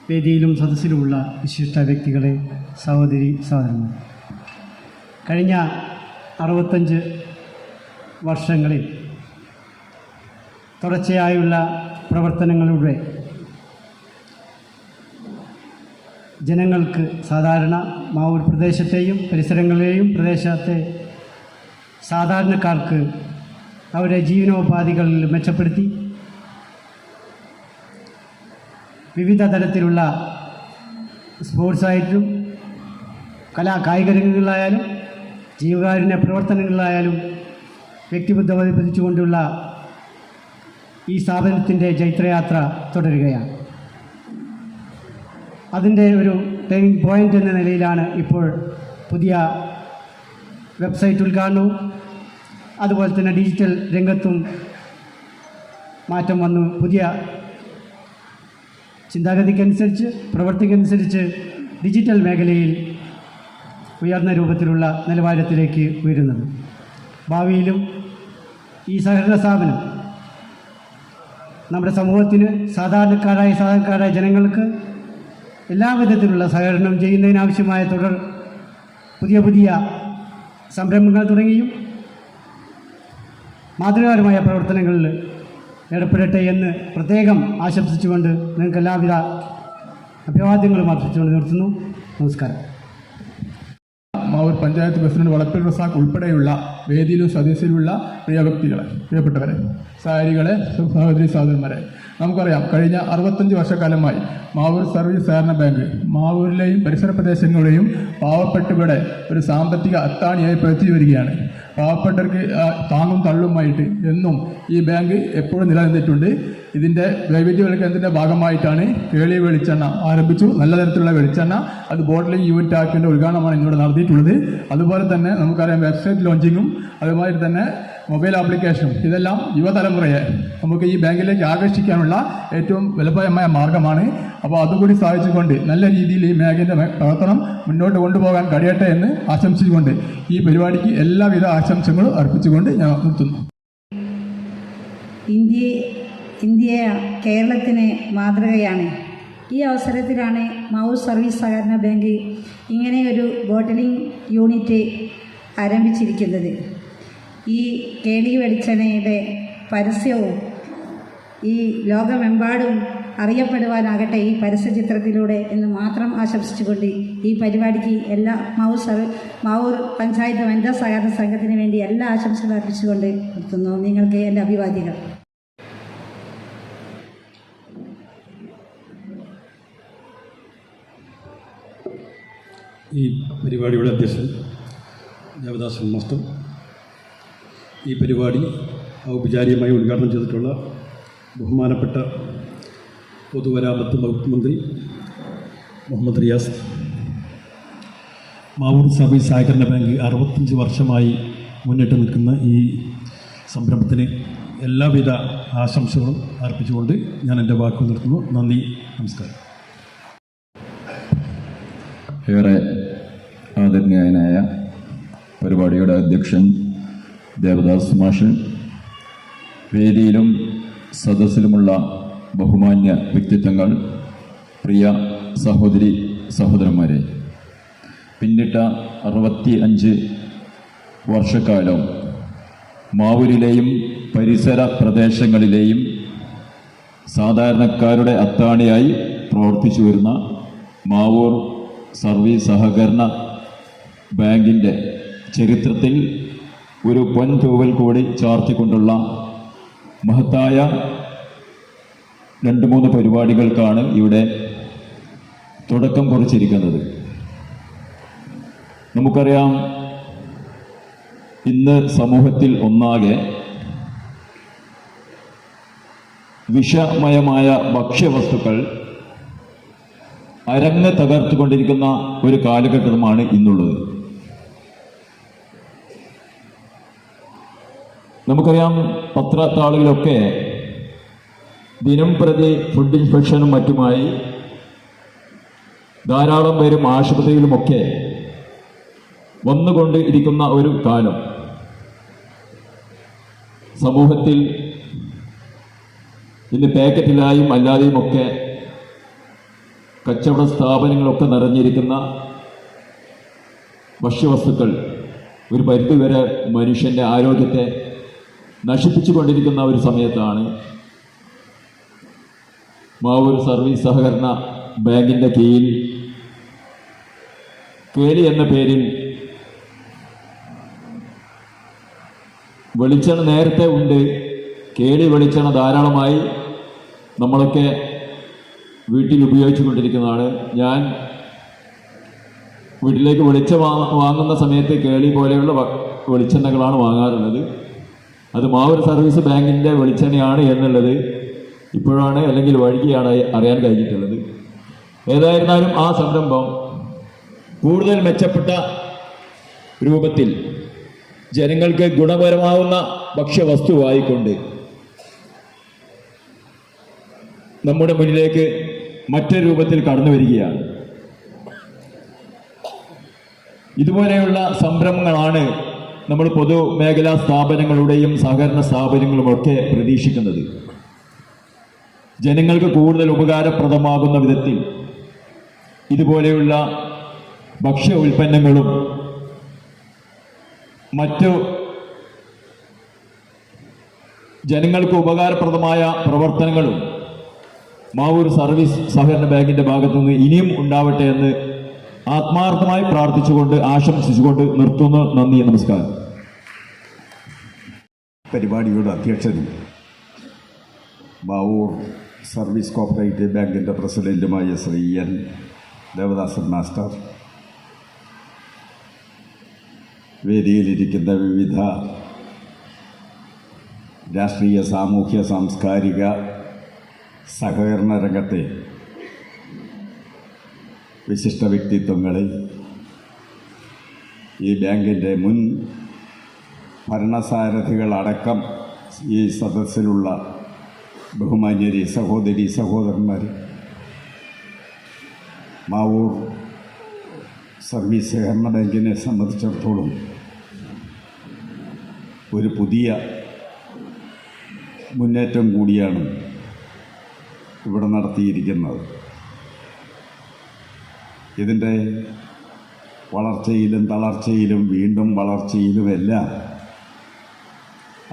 S13: വേദിയിലും സദസ്സിലുമുള്ള വിശിഷ്ട വ്യക്തികളെ, സഹോദരി സഹോദരന്മാർ, കഴിഞ്ഞ 65 വർഷങ്ങളിൽ തുടർച്ചയായുള്ള പ്രവർത്തനങ്ങളിലൂടെ ജനങ്ങൾക്ക്, സാധാരണ മാവൂർ പ്രദേശത്തെയും പരിസരങ്ങളെയും പ്രദേശത്തെ സാധാരണക്കാർക്ക് അവരുടെ ജീവനോപാധികൾ മെച്ചപ്പെടുത്തി വിവിധ തരത്തിലുള്ള സ്പോർട്സായിട്ടും കായിക രംഗങ്ങളിലായാലും ജീവകാരുണ്യ പ്രവർത്തനങ്ങളിലായാലും വ്യക്തിബദ്ധത പതിപ്പിച്ചുകൊണ്ടുള്ള ഈ സ്ഥാപനത്തിൻ്റെ ജൈത്രയാത്ര തുടരുകയാണ്. അതിൻ്റെ ഒരു ടേണിംഗ് പോയിൻ്റ് എന്ന നിലയിലാണ് ഇപ്പോൾ പുതിയ വെബ്സൈറ്റ് ഉദ്ഘാടനവും അതുപോലെ തന്നെ ഡിജിറ്റൽ രംഗത്തും മാറ്റം വന്നു. പുതിയ ചിന്താഗതിക്കനുസരിച്ച്, പ്രവർത്തിക്കനുസരിച്ച് ഡിജിറ്റൽ മേഖലയിൽ ഉയർന്ന രൂപത്തിലുള്ള നിലവാരത്തിലേക്ക് ഉയരുന്നത്. ഭാവിയിലും ഈ സഹകരണ സ്ഥാപനം നമ്മുടെ സമൂഹത്തിന് സാധാരണക്കാരായ ജനങ്ങൾക്ക് എല്ലാവിധത്തിലുള്ള സഹകരണം ചെയ്യുന്നതിനാവശ്യമായ പുതിയ സംരംഭങ്ങൾ തുടങ്ങിയും മാതൃകാപരമായ പ്രവർത്തനങ്ങളിൽ ഏർപ്പെടട്ടെ എന്ന് പ്രത്യേകം ആശംസിച്ചുകൊണ്ട് നിങ്ങൾക്ക് എല്ലാവിധ അഭിവാദ്യങ്ങളും അർപ്പിച്ചുകൊണ്ട് നിർത്തുന്നു. നമസ്കാരം.
S14: മാവൂർ പഞ്ചായത്ത് പ്രസിഡന്റ് വളപ്പിൽ റസാഖ് ഉൾപ്പെടെയുള്ള വേദിയിലും സദസ്സിലുള്ള പ്രിയപ്പെട്ടവരെ, സഹകാരികളെ, സഹോദരി സഹോദരന്മാരെ, നമുക്കറിയാം കഴിഞ്ഞ 65 വർഷക്കാലമായി മാവൂർ സർവീസ് സഹകരണ ബാങ്ക് മാവൂരിലെയും പരിസര പ്രദേശങ്ങളുടെയും പാവപ്പെട്ടവരുടെ ഒരു സാമ്പത്തിക അത്താണിയായി പ്രവർത്തിച്ചു വരികയാണ്. പാവപ്പെട്ടവർക്ക് താങ്ങും തള്ളുമായിട്ട് എന്നും ഈ ബാങ്ക് എപ്പോഴും നിലനിന്നിട്ടുണ്ട്. ഇതിൻ്റെ വൈവിധ്യവൽക്കരണത്തിൻ്റെ ഭാഗമായിട്ടാണ് കേളി വെളിച്ചെണ്ണ ആരംഭിച്ചു. നല്ല തരത്തിലുള്ള വെളിച്ചെണ്ണ അത് ബോട്ടിലിംഗ് യൂണിറ്റ് ആക്കിൻ്റെ ഉദ്ഘാടനമാണ് ഇന്നിവിടെ നടത്തിയിട്ടുള്ളത്. അതുപോലെ തന്നെ നമുക്കറിയാം വെബ്സൈറ്റ് ലോഞ്ചിങ്ങും അതുമാതിരി തന്നെ മൊബൈൽ ആപ്ലിക്കേഷനും ഇതെല്ലാം യുവതലമുറയെ നമുക്ക് ഈ ബാങ്കിലേക്ക് ആകർഷിക്കാനുള്ള ഏറ്റവും വിലപ്രദമായ മാർഗമാണ്. അപ്പോൾ അതുകൂടി സാധിച്ചുകൊണ്ട് നല്ല രീതിയിൽ ഈ മേഖലയുടെ പ്രവർത്തനം മുന്നോട്ട് കൊണ്ടുപോകാൻ കഴിയട്ടെ എന്ന് ആശംസിച്ചുകൊണ്ട് ഈ പരിപാടിക്ക് എല്ലാവിധ ആശംസകളും അർപ്പിച്ചുകൊണ്ട് ഞാൻ നിർത്തുന്നു.
S15: ഇന്ത്യ കേരളത്തിന് മാതൃകയാണ്. ഈ അവസരത്തിലാണ് മാവൂർ സർവീസ് സഹകരണ ബാങ്ക് ഇങ്ങനെയൊരു ബോട്ടിലിംഗ് യൂണിറ്റ് ആരംഭിച്ചിരിക്കുന്നത്. ഈ കേളി വെളിച്ചെണ്ണയുടെ പരസ്യവും ഈ ലോകമെമ്പാടും അറിയപ്പെടുവാനാകട്ടെ ഈ പരസ്യചിത്രത്തിലൂടെ എന്ന് മാത്രം ആശംസിച്ചുകൊണ്ട് ഈ പരിപാടിക്ക് എല്ലാ മാവൂർ പഞ്ചായത്ത് വനിതാ സഹകരണ സംഘത്തിന് വേണ്ടി എല്ലാ ആശംസകളും അർപ്പിച്ചുകൊണ്ട് നിർത്തുന്നു. നിങ്ങൾക്ക് എൻ്റെ അഭിവാദ്യങ്ങൾ.
S16: ഈ പരിപാടിയുടെ അധ്യക്ഷൻ ദേവദാസൻ മാസ്റ്റർ, ഈ പരിപാടി ഔപചാരികമായി ഉദ്ഘാടനം ചെയ്തിട്ടുള്ള ബഹുമാനപ്പെട്ട പൊതുമരാമത്ത് വകുപ്പ് മന്ത്രി മുഹമ്മദ് റിയാസ്, മാവൂർ സർവീസ് സഹകരണ ബാങ്ക് 65 വർഷമായി മുന്നിട്ട് നിൽക്കുന്ന ഈ സംരംഭത്തിന് എല്ലാവിധ ആശംസകളും അർപ്പിച്ചുകൊണ്ട് ഞാൻ എൻ്റെ വാക്കുകൾ നിർത്തുന്നു. നന്ദി, നമസ്കാരം.
S3: ഏറെ ആദരണീയനായ പരിപാടിയുടെ അധ്യക്ഷൻ ദേവദാസ് മാഷ്, വേദിയിലും സദസ്സിലുമുള്ള ബഹുമാന്യ വ്യക്തിത്വങ്ങൾ, പ്രിയ സഹോദരി സഹോദരന്മാരെ, പിന്നിട്ട 65 വർഷക്കാലം മാവൂരിലെയും പരിസര പ്രദേശങ്ങളിലെയും സാധാരണക്കാരുടെ അത്താണിയായി പ്രവർത്തിച്ചു വരുന്ന മാവൂർ സർവീസ് സഹകരണ ബാങ്കിൻ്റെ ചരിത്രത്തിൽ ഒരു പൊൻതൂവൽ കൂടി ചാർത്തിക്കൊണ്ടുള്ള മഹത്തായ 2-3 പരിപാടികൾക്കാണ് ഇവിടെ തുടക്കം കുറിച്ചിരിക്കുന്നത്. നമുക്കറിയാം, ഇന്ന് സമൂഹത്തിൽ ഒന്നാകെ വിഷമയമായ ഭക്ഷ്യവസ്തുക്കൾ അരങ്ങ് തകർത്തുകൊണ്ടിരിക്കുന്ന ഒരു കാലഘട്ടമാണ് ഇന്നുള്ളത്. നമുക്കറിയാം, പത്രത്താളുകളൊക്കെ ദിനം പ്രതി ഫുഡ് ഇൻസ്പെക്ഷനും മറ്റുമായി ധാരാളം പേരും ആശുപത്രിയിലുമൊക്കെ വന്നുകൊണ്ട് ഇരിക്കുന്ന ഒരു കാലം. സമൂഹത്തിൽ ഇന്ന് പാക്കറ്റിലായും അല്ലാതെയുമൊക്കെ കച്ചവട സ്ഥാപനങ്ങളൊക്കെ നിറഞ്ഞിരിക്കുന്ന ഭക്ഷ്യവസ്തുക്കൾ ഒരു പരിധിവരെ മനുഷ്യൻ്റെ ആരോഗ്യത്തെ നശിപ്പിച്ചുകൊണ്ടിരിക്കുന്ന ഒരു സമയത്താണ് മാവൂർ സർവീസ് സഹകരണ ബാങ്കിൻ്റെ കീഴിൽ കേളി എന്ന പേരിൽ വെളിച്ചെണ്ണ നേരത്തെ ഉണ്ട്. കേളി വെളിച്ചെണ്ണ ധാരാളമായി നമ്മളൊക്കെ വീട്ടിൽ ഉപയോഗിച്ചു കൊണ്ടിരിക്കുന്നതാണ്. ഞാൻ വീട്ടിലേക്ക് വാങ്ങുന്ന സമയത്ത് കേളി പോലെയുള്ള വെളിച്ചെണ്ണകളാണ് വാങ്ങാറുള്ളത്. അത് മാവൂർ സർവീസ് ബാങ്കിൻ്റെ വെളിച്ചെണ്ണയാണ് എന്നുള്ളത് ഇപ്പോഴാണ്, അല്ലെങ്കിൽ വഴിയാണ് അറിയാൻ കഴിഞ്ഞിട്ടുള്ളത്. ഏതായിരുന്നാലും ആ സംരംഭം കൂടുതൽ മെച്ചപ്പെട്ട രൂപത്തിൽ ജനങ്ങൾക്ക് ഗുണപരമാവുന്ന ഭക്ഷ്യവസ്തുവായിക്കൊണ്ട് നമ്മുടെ മുന്നിലേക്ക് മറ്റൊരു രൂപത്തിൽ കടന്നു വരികയാണ്. ഇതുപോലെയുള്ള സംരംഭങ്ങളാണ് നമ്മൾ പൊതുമേഖലാ സ്ഥാപനങ്ങളുടെയും സഹകരണ സ്ഥാപനങ്ങളുമൊക്കെ പ്രതീക്ഷിക്കുന്നത്. ജനങ്ങൾക്ക് കൂടുതൽ ഉപകാരപ്രദമാകുന്ന വിധത്തിൽ ഇതുപോലെയുള്ള ഭക്ഷ്യ ഉൽപ്പന്നങ്ങളും മറ്റു ജനങ്ങൾക്ക് ഉപകാരപ്രദമായ പ്രവർത്തനങ്ങളും മാവൂർ സർവീസ് സഹകരണ ബാങ്കിൻ്റെ ഭാഗത്തുനിന്ന് ഇനിയും ഉണ്ടാവട്ടെ എന്ന് ആത്മാർത്ഥമായി പ്രാർത്ഥിച്ചുകൊണ്ട് ആശംസിച്ചുകൊണ്ട് നിർത്തുന്നു. നന്ദി, നമസ്കാരം.
S17: പരിപാടിയുടെ അധ്യക്ഷൻ മാവൂർ സർവീസ് കോപ്പറേറ്റീവ് ബാങ്കിൻ്റെ പ്രസിഡന്റുമായ ശ്രീ എൻ ദേവദാസൻ മാസ്റ്റർ, വേദിയിലിരിക്കുന്ന വിവിധ രാഷ്ട്രീയ, സാമൂഹ്യ, സാംസ്കാരിക, സഹകരണ രംഗത്തെ വിശിഷ്ട വ്യക്തിത്വങ്ങളെ, ഈ ബാങ്കിൻ്റെ മുൻ ഭരണസാരഥികളടക്കം ഈ സദസ്സിലുള്ള ബഹുമാന്യരെ, സഹോദരി സഹോദരന്മാർ, മാവൂർ സർവീസ് സഹകരണ ബാങ്കിനെ സംബന്ധിച്ചിടത്തോളം ഒരു പുതിയ മുന്നേറ്റം കൂടിയാണ് ഇവിടെ നടത്തിയിരിക്കുന്നത്. ഇതിൻ്റെ വളർച്ചയിലും തളർച്ചയിലും വീണ്ടും വളർച്ചയിലുമെല്ലാം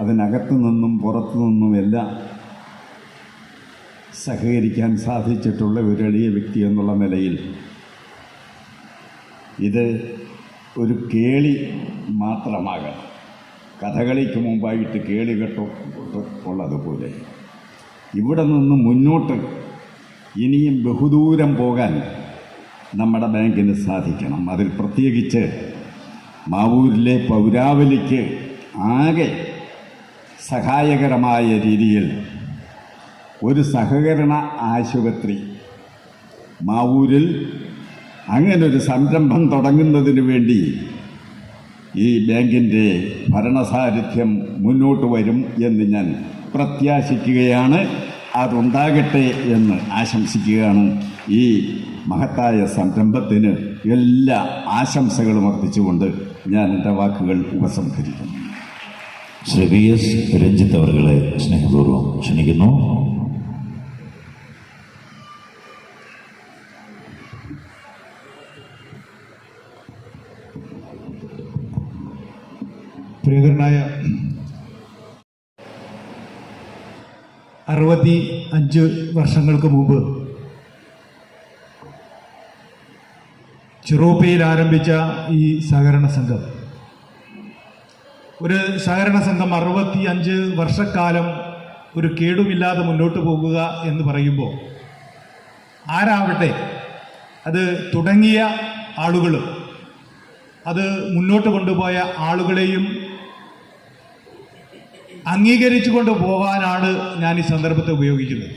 S17: അതിനകത്തു നിന്നും പുറത്തു നിന്നുമെല്ലാം സഹകരിക്കാൻ സാധിച്ചിട്ടുള്ള ഒരു എളിയ വ്യക്തി എന്നുള്ള നിലയിൽ ഇത് ഒരു കേളി മാത്രമാകണം. കഥകളിക്ക് മുമ്പായിട്ട് കേളി ഉള്ളതുപോലെ ഇവിടെ നിന്ന് മുന്നോട്ട് ഇനിയും ബഹുദൂരം പോകാൻ നമ്മുടെ ബാങ്കിന് സാധിക്കണം. അതിൽ പ്രത്യേകിച്ച് മാവൂരിലെ പൗരാവലിക്ക് ആകെ സഹായകരമായ രീതിയിൽ ഒരു സഹകരണ ആശുപത്രി മാവൂരിൽ അങ്ങനൊരു സംരംഭം തുടങ്ങുന്നതിന് വേണ്ടി ഈ ബാങ്കിൻ്റെ ഭരണസാരഥ്യം മുന്നോട്ട് വരും എന്ന് ഞാൻ പ്രത്യാശിക്കുകയാണ്. അതുണ്ടാകട്ടെ എന്ന് ആശംസിക്കുകയാണ്. ഈ മഹത്തായ സംരംഭത്തിന് എല്ലാ ആശംസകളും അർപ്പിച്ചുകൊണ്ട് ഞാൻ എൻ്റെ വാക്കുകൾ ഉപസംഹരിക്കുന്നു.
S3: ശ്രീ വി എസ് രഞ്ജിത്ത് അവരെ സ്നേഹപൂർവ്വം ക്ഷണിക്കുന്നു.
S18: പ്രിയങ്കരനായ 65 വർഷങ്ങൾക്ക് മുമ്പ് ചെറൂപ്പയിൽ ആരംഭിച്ച ഈ സഹകരണ സംഘം, ഒരു സഹകരണ സംഘം 65 വർഷക്കാലം ഒരു കേടുമില്ലാതെ മുന്നോട്ട് പോകുക എന്ന് പറയുമ്പോൾ ആരാവട്ടെ, അത് തുടങ്ങിയ ആളുകൾ, അത് മുന്നോട്ട് കൊണ്ടുപോയ ആളുകളെയും അംഗീകരിച്ചു കൊണ്ട് പോകാനാണ് ഞാൻ ഈ സന്ദർഭത്തെ ഉപയോഗിക്കുന്നത്.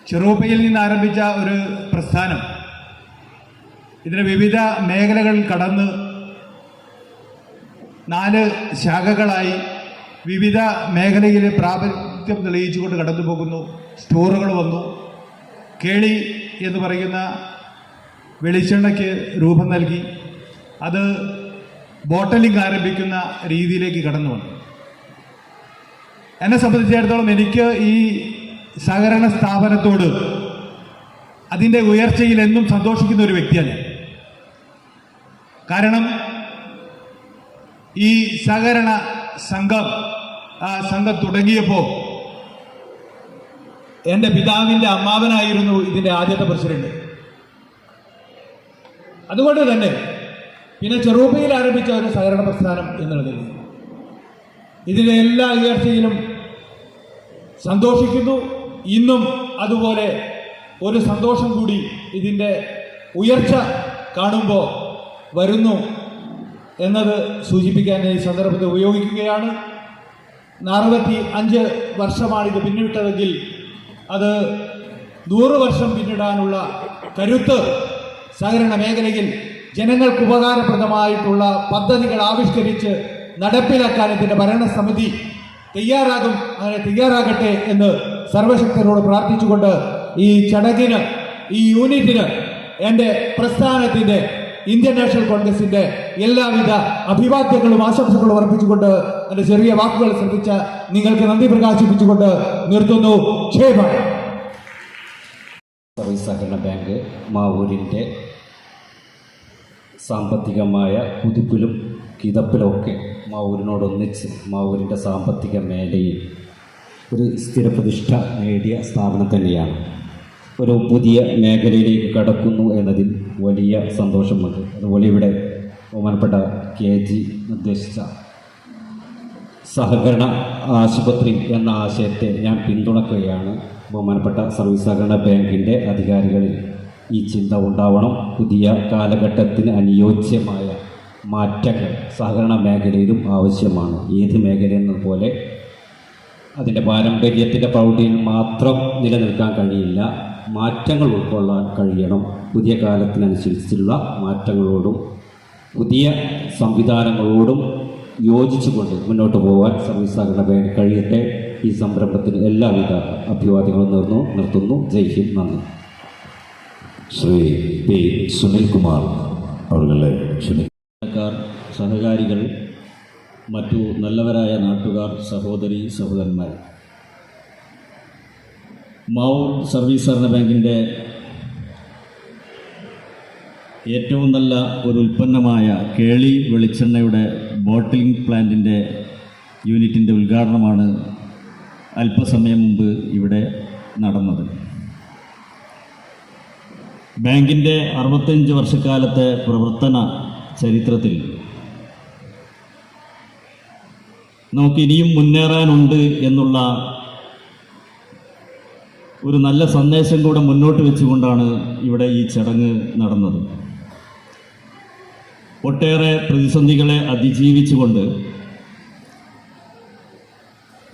S18: ചെറൂപ്പയിൽ നിന്ന് ആരംഭിച്ച ഒരു പ്രസ്ഥാനം ഇതിന് വിവിധ മേഖലകൾ കടന്ന് 4 ശാഖകളായി വിവിധ മേഖലയിൽ പ്രാബല്യം തെളിയിച്ചുകൊണ്ട് കടന്നു പോകുന്നു. സ്റ്റോറുകൾ വന്നു. കേളി എന്ന് പറയുന്ന വെളിച്ചെണ്ണയ്ക്ക് രൂപം നൽകി അത് ബോട്ടലിംഗ് ആരംഭിക്കുന്ന രീതിയിലേക്ക് കടന്നു വന്നു. എന്നെ സംബന്ധിച്ചിടത്തോളം എനിക്ക് ഈ സഹകരണ സ്ഥാപനത്തോട് അതിൻ്റെ ഉയർച്ചയിൽ എന്നും സന്തോഷിക്കുന്ന ഒരു വ്യക്തിയാണ്. കാരണം ഈ സഹകരണ സംഘം തുടങ്ങിയപ്പോൾ എൻ്റെ പിതാവിൻ്റെ അമ്മാവനായിരുന്നു ഇതിൻ്റെ ആദ്യത്തെ പ്രസിഡന്റ്. അതുകൊണ്ട് തന്നെ പിന്നെ ചെറൂപ്പയിൽ ആരംഭിച്ച ഒരു സഹകരണ പ്രസ്ഥാനം എന്നുള്ളതിൽ ഇതിൻ്റെ എല്ലാ ഉയർച്ചയിലും സന്തോഷിക്കുന്നു. ഇന്നും അതുപോലെ ഒരു സന്തോഷം കൂടി ഇതിൻ്റെ ഉയർച്ച കാണുമ്പോൾ വരുന്നു എന്നത് സൂചിപ്പിക്കാൻ ഈ സന്ദർഭത്തിൽ ഉപയോഗിക്കുകയാണ്. 65 വർഷമാണിത് പിന്നിട്ടതെങ്കിൽ അത് 100 വർഷം പിന്നിടാനുള്ള കരുത്ത് സഹകരണ മേഖലയിൽ ജനങ്ങൾക്ക് ഉപകാരപ്രദമായിട്ടുള്ള പദ്ധതികൾ ആവിഷ്കരിച്ച് നടപ്പിലാക്കാൻ ഇതിൻ്റെ ഭരണസമിതി തയ്യാറാകും. അങ്ങനെ തയ്യാറാകട്ടെ എന്ന് സർവശക്തരോട് പ്രാർത്ഥിച്ചുകൊണ്ട് ഈ ചടങ്ങിന്, ഈ യൂണിറ്റിന്, എൻ്റെ പ്രസ്ഥാനത്തിൻ്റെ, ഇന്ത്യൻ നാഷണൽ കോൺഗ്രസിൻ്റെ എല്ലാവിധ അഭിവാദ്യങ്ങളും ആശംസകളും അർപ്പിച്ചുകൊണ്ട് എൻ്റെ ചെറിയ വാക്കുകൾ ശ്രദ്ധിച്ച നിങ്ങൾക്ക് നന്ദി പ്രകാശിപ്പിച്ചുകൊണ്ട് നിർത്തുന്നു. ജയ് ഭാരത്.
S19: സർവീസ് സഹകരണ ബാങ്ക് മാവൂരിൻ്റെ സാമ്പത്തികമായ കുതിപ്പിലും കിതപ്പിലുമൊക്കെ മാവൂരിനോടൊന്നിച്ച് മാവൂരിൻ്റെ സാമ്പത്തിക മേഖലയിൽ ഒരു സ്ഥിരപ്രതിഷ്ഠ നേടിയ സ്ഥാപനം തന്നെയാണ്. ഒരു പുതിയ മേഖലയിലേക്ക് കടക്കുന്നു എന്നതിൽ വലിയ സന്തോഷമുണ്ട്. അതുപോലെ ഇവിടെ ബഹുമാനപ്പെട്ട KG നിർദ്ദേശിച്ച സഹകരണ ആശുപത്രി എന്ന ആശയത്തെ ഞാൻ പിന്തുണക്കുകയാണ്. ബഹുമാനപ്പെട്ട സർവീസ് സഹകരണ ബാങ്കിൻ്റെ അധികാരികളിൽ ഈ ചിന്ത ഉണ്ടാവണം. പുതിയ കാലഘട്ടത്തിന് അനുയോജ്യമായ മാറ്റങ്ങൾ സഹകരണ മേഖലയിലും ആവശ്യമാണ്. ഏത് മേഖലയെന്ന പോലെ അതിൻ്റെ പാരമ്പര്യത്തിൻ്റെ പ്രൗഢിയിൽ മാത്രം നിലനിൽക്കാൻ കഴിയില്ല. മാറ്റങ്ങൾ ഉൾക്കൊള്ളാൻ കഴിയണം. പുതിയ കാലത്തിനനുസരിച്ചുള്ള മാറ്റങ്ങളോടും പുതിയ സംവിധാനങ്ങളോടും യോജിച്ചുകൊണ്ട് മുന്നോട്ട് പോകാൻ സർവീസ് സഹകരണ ബാങ്ക് കഴിയട്ടെ. ഈ സംരംഭത്തിന് എല്ലാവിധ അഭിവാദ്യങ്ങളും നിർത്തുന്നു. ജയ് ഹിന്ദ്. നന്ദി.
S3: ശ്രീ പി സുനിൽകുമാർ അവരുടെ
S19: സഹകാരികൾ, മറ്റു നല്ലവരായ നാട്ടുകാർ, സഹോദരി സഹോദരന്മാർ, മാവൂർ സർവീസ് സഹകരണ ബാങ്കിൻ്റെ ഏറ്റവും നല്ല ഒരു ഉൽപ്പന്നമായ കേളി വെളിച്ചെണ്ണയുടെ ബോട്ടിലിംഗ് പ്ലാന്റിൻ്റെ യൂണിറ്റിൻ്റെ ഉദ്ഘാടനമാണ് അല്പസമയം മുമ്പ് ഇവിടെ നടന്നത്. ബാങ്കിൻ്റെ 65 വർഷക്കാലത്തെ പ്രവർത്തന ചരിത്രത്തിൽ നമുക്കിനിയും മുന്നേറാനുണ്ട് എന്നുള്ള ഒരു നല്ല സന്ദേശം കൂടെ മുന്നോട്ട് വെച്ചുകൊണ്ടാണ് ഇവിടെ ഈ ചടങ്ങ് നടന്നത്. ഒട്ടേറെ പ്രതിസന്ധികളെ അതിജീവിച്ചുകൊണ്ട്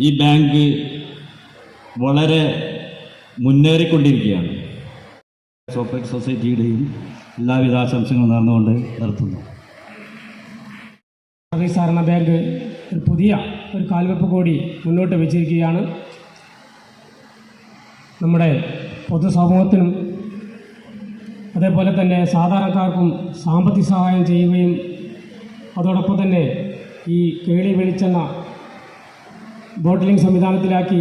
S19: ഈ ബാങ്ക് വളരെ മുന്നേറിക്കൊണ്ടിരിക്കുകയാണ്. കോർപ്പറേറ്റ് സൊസൈറ്റിയുടെയും എല്ലാവിധ ആശംസകളും നേർന്നുകൊണ്ട് നിർത്തുന്നു.
S12: സർവീസ് സഹകരണ ബാങ്ക് ഒരു പുതിയ ഒരു കാൽവെപ്പ് കൂടി മുന്നോട്ട് വെച്ചിരിക്കുകയാണ്. നമ്മുടെ പൊതുസമൂഹത്തിനും അതേപോലെ തന്നെ സാധാരണക്കാർക്കും സാമ്പത്തിക സഹായം ചെയ്യുകയും അതോടൊപ്പം തന്നെ ഈ കേളി വെളിച്ചെണ്ണ ബോട്ടിലിംഗ് സംവിധാനത്തിലാക്കി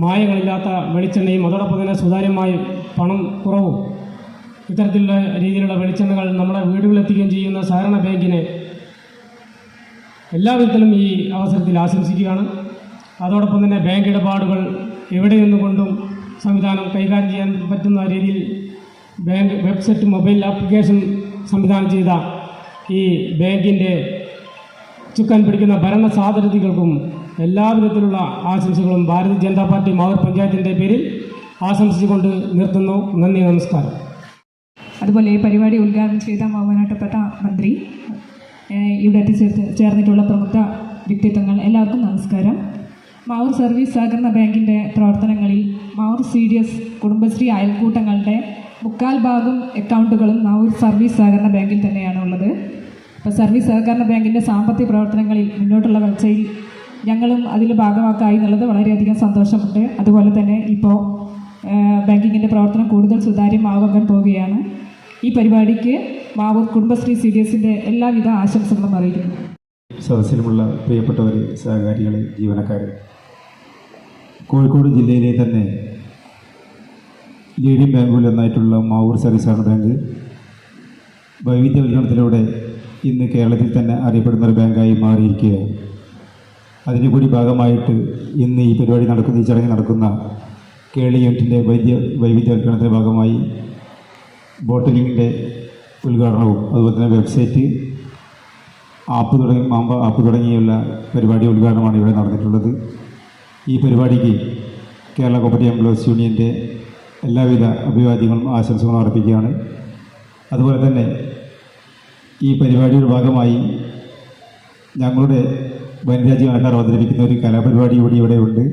S12: മായങ്ങളില്ലാത്ത വെളിച്ചെണ്ണയും അതോടൊപ്പം തന്നെ സുതാര്യമായി പണം കുറവും ഇത്തരത്തിലുള്ള രീതിയിലുള്ള വെളിച്ചെണ്ണകൾ നമ്മുടെ വീടുകളിലെത്തിക്കുകയും ചെയ്യുന്ന സഹകരണ ബാങ്കിനെ എല്ലാവിധത്തിലും ഈ അവസരത്തിൽ ആശംസിക്കുകയാണ്. അതോടൊപ്പം തന്നെ ബാങ്ക് ഇടപാടുകൾ എവിടെ നിന്നുകൊണ്ടും സംവിധാനം കൈകാര്യം ചെയ്യാൻ പറ്റുന്ന രീതിയിൽ ബാങ്ക് വെബ്സൈറ്റ് മൊബൈൽ ആപ്ലിക്കേഷൻ സംവിധാനം ചെയ്ത ഈ ബാങ്കിൻ്റെ ചുക്കാൻ പിടിക്കുന്ന ഭരണ സാധ്യതകൾക്കും എല്ലാവിധത്തിലുള്ള ആശംസകളും ഭാരതീയ ജനതാ പാർട്ടി മാവൂർ പഞ്ചായത്തിൻ്റെ പേരിൽ ആശംസിച്ചുകൊണ്ട് നിർത്തുന്നു. നന്ദി, നമസ്കാരം.
S7: അതുപോലെ ഈ പരിപാടി ഉദ്ഘാടനം ചെയ്ത ബഹുമാനപ്പെട്ട മന്ത്രി, ഇവിടെ ചേർന്നിട്ടുള്ള പ്രമുഖ വ്യക്തിത്വങ്ങൾ, എല്ലാവർക്കും നമസ്കാരം. മാവൂർ സർവീസ് സഹകരണ ബാങ്കിൻ്റെ പ്രവർത്തനങ്ങളിൽ മാവൂർ CDS കുടുംബശ്രീ അയൽക്കൂട്ടങ്ങളുടെ 3/4 ഭാഗം അക്കൗണ്ടുകളും മാവൂർ സർവീസ് സഹകരണ ബാങ്കിൽ തന്നെയാണ് ഉള്ളത്. അപ്പോൾ സർവീസ് സഹകരണ ബാങ്കിൻ്റെ സാമ്പത്തിക പ്രവർത്തനങ്ങളിൽ മുന്നോട്ടുള്ള വളർച്ചയിൽ ഞങ്ങളും അതിൽ ഭാഗമാക്കായി എന്നുള്ളത് വളരെയധികം സന്തോഷമുണ്ട്. അതുപോലെ തന്നെ ഇപ്പോൾ ബാങ്കിങ്ങിൻ്റെ പ്രവർത്തനം കൂടുതൽ സുതാര്യമാവാൻ പോവുകയാണ്. ഈ പരിപാടിക്ക് മാവൂർ കുടുംബശ്രീ CDSൻ്റെ എല്ലാവിധ ആശംസകളും അറിയിക്കുന്നു.
S20: സദസ്സിലുമുള്ള പ്രിയപ്പെട്ടവർ, സഹകാരികൾ, ജീവനക്കാർ, കോഴിക്കോട് ജില്ലയിലെ തന്നെ ലീഡിംഗ് ബാങ്കുകളിലൊന്നായിട്ടുള്ള മാവൂർ സർവീസ് സഹകരണ ബാങ്ക് വൈവിധ്യവൽക്കരണത്തിലൂടെ ഇന്ന് കേരളത്തിൽ തന്നെ അറിയപ്പെടുന്ന ഒരു ബാങ്കായി മാറിയിരിക്കുകയാണ്. അതിൻ്റെ കൂടി ഭാഗമായിട്ട് ഇന്ന് ഈ പരിപാടി നടക്കുന്ന, ഈ ചടങ്ങ് നടക്കുന്ന കേളി യൂണിറ്റിൻ്റെ വൈവിധ്യവൽക്കരണത്തിൻ്റെ ഭാഗമായി ബോട്ടിലിങ്ങിൻ്റെ ഉദ്ഘാടനവും അതുപോലെ തന്നെ വെബ്സൈറ്റ്, ആപ്പ് തുടങ്ങിയുള്ള പരിപാടി ഉദ്ഘാടനമാണ് ഇവിടെ നടന്നിട്ടുള്ളത്. ഈ പരിപാടിക്ക് കേരള കോപ്പറേറ്റീവ് എംപ്ലോയീസ് യൂണിയൻ്റെ എല്ലാവിധ അഭിവാദ്യങ്ങളും ആശംസകളും അർപ്പിക്കുകയാണ്. അതുപോലെ തന്നെ ഈ പരിപാടിയുടെ ഭാഗമായി ഞങ്ങളുടെ വനിതാ ജീവനക്കാർ അവതരിപ്പിക്കുന്ന ഒരു കലാപരിപാടി കൂടി ഇവിടെ ഉണ്ട്.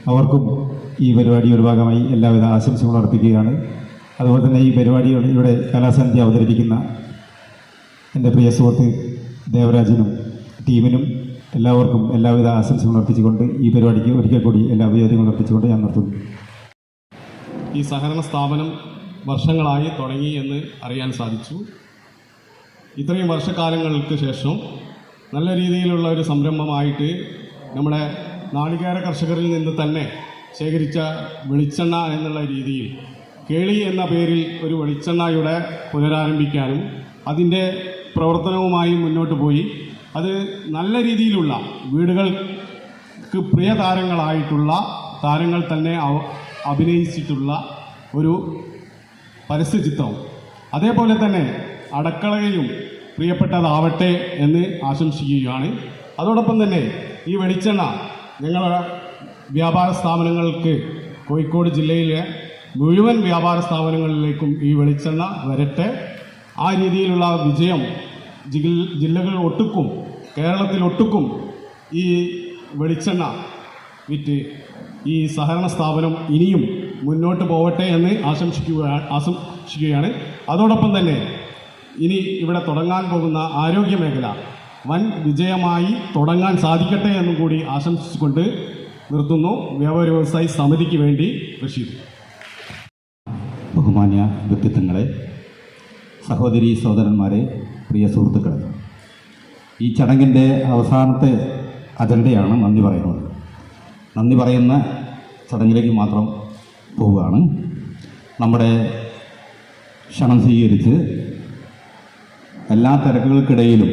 S20: അവർക്കും ഈ പരിപാടിയുടെ ഭാഗമായി എല്ലാവിധ ആശംസകളും അർപ്പിക്കുകയാണ്. അതുപോലെ തന്നെ ഈ പരിപാടിയുടെ കലാസന്ധ്യ അവതരിപ്പിക്കുന്ന എൻ്റെ പ്രിയ സുഹൃത്ത് ദേവരാജിനും ടീമിനും എല്ലാവർക്കും എല്ലാവിധ ആശംസകളും അർപ്പിച്ചുകൊണ്ട് ഈ പരിപാടിക്ക് ഒരിക്കൽ കൂടി എല്ലാ അഭിവാദ്യങ്ങളും അർപ്പിച്ചുകൊണ്ട് ഞാൻ നിർത്തുന്നു.
S21: ഈ സഹകരണ സ്ഥാപനം വർഷങ്ങളായി തുടങ്ങി എന്ന് അറിയാൻ സാധിച്ചു. ഇത്രയും വർഷക്കാലങ്ങൾക്ക് ശേഷം നല്ല രീതിയിലുള്ള ഒരു സംരംഭമായിട്ട് നമ്മുടെ നാളികേര കർഷകരിൽ നിന്ന് തന്നെ ശേഖരിച്ച വെളിച്ചെണ്ണ എന്നുള്ള രീതിയിൽ കേളി എന്ന പേരിൽ ഒരു വെളിച്ചെണ്ണയുടെ പുനരാരംഭിക്കാനും അതിൻ്റെ പ്രവർത്തനവുമായി മുന്നോട്ട് പോയി അത് നല്ല രീതിയിലുള്ള വീടുകൾക്ക് പ്രിയ താരങ്ങളായിട്ടുള്ള താരങ്ങൾ തന്നെ അഭിനയിച്ചിട്ടുള്ള ഒരു പരസ്യചിത്രവും അതേപോലെ തന്നെ അടക്കളയിലും പ്രിയപ്പെട്ടതാവട്ടെ എന്ന് ആശംസിക്കുകയാണ്. അതോടൊപ്പം തന്നെ ഈ വെളിച്ചെണ്ണ ഞങ്ങളുടെ വ്യാപാര സ്ഥാപനങ്ങൾക്ക് കോഴിക്കോട് ജില്ലയിലെ മുഴുവൻ വ്യാപാര സ്ഥാപനങ്ങളിലേക്കും ഈ വെളിച്ചെണ്ണ വരട്ടെ. ആ രീതിയിലുള്ള വിജയം ജില്ലകൾ ഒട്ടുക്കും കേരളത്തിൽ ഒട്ടുക്കും ഈ വെളിച്ചെണ്ണ വിറ്റ് ഈ സഹകരണ സ്ഥാപനം ഇനിയും മുന്നോട്ട് പോവട്ടെ എന്ന് ആശംസിക്കുകയാണ്. അതോടൊപ്പം തന്നെ ഇനി ഇവിടെ തുടങ്ങാൻ പോകുന്ന ആരോഗ്യ മേഖല വൻ വിജയമായി തുടങ്ങാൻ സാധിക്കട്ടെ എന്നും കൂടി ആശംസിച്ചുകൊണ്ട് നിർത്തുന്നു. വ്യാപാര വ്യവസായി സമിതിക്ക് വേണ്ടി റഷീദ്.
S20: ബഹുമാന്യ വ്യക്തിത്വങ്ങളെ, സഹോദരി സഹോദരന്മാരെ, പ്രിയ സുഹൃത്തുക്കളെ, ഈ ചടങ്ങിൻ്റെ അവസാനത്തെ അജണ്ടയാണ് നന്ദി പറയുന്നത്. നന്ദി പറയുന്ന ചടങ്ങിലേക്ക് മാത്രം പോവുകയാണ്. നമ്മുടെ ക്ഷണം സ്വീകരിച്ച് എല്ലാ തിരക്കുകൾക്കിടയിലും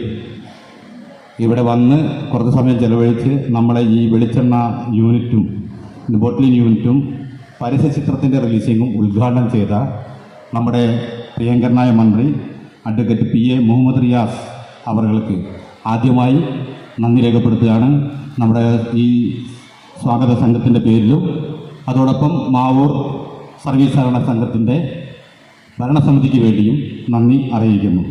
S20: ഇവിടെ വന്ന് കുറച്ച് സമയം ചെലവഴിച്ച് നമ്മളെ ഈ വെളിച്ചെണ്ണ യൂണിറ്റും ബോട്ടിലിംഗ് യൂണിറ്റും പരസ്യചിത്രത്തിൻ്റെ റിലീസിങ്ങും ഉദ്ഘാടനം ചെയ്ത നമ്മുടെ പ്രിയങ്കരനായ മന്ത്രി അഡ്വക്കേറ്റ് PA മുഹമ്മദ് റിയാസ് അവർക്ക് ആദ്യമായി നന്ദി രേഖപ്പെടുത്തുകയാണ്. നമ്മുടെ ഈ സ്വാഗത സംഘത്തിൻ്റെ പേരിലും അതോടൊപ്പം മാവൂർ സർവീസ് സഹകരണ സംഘത്തിൻ്റെ ഭരണസമിതിക്ക് വേണ്ടിയും നന്ദി അറിയിക്കുന്നു.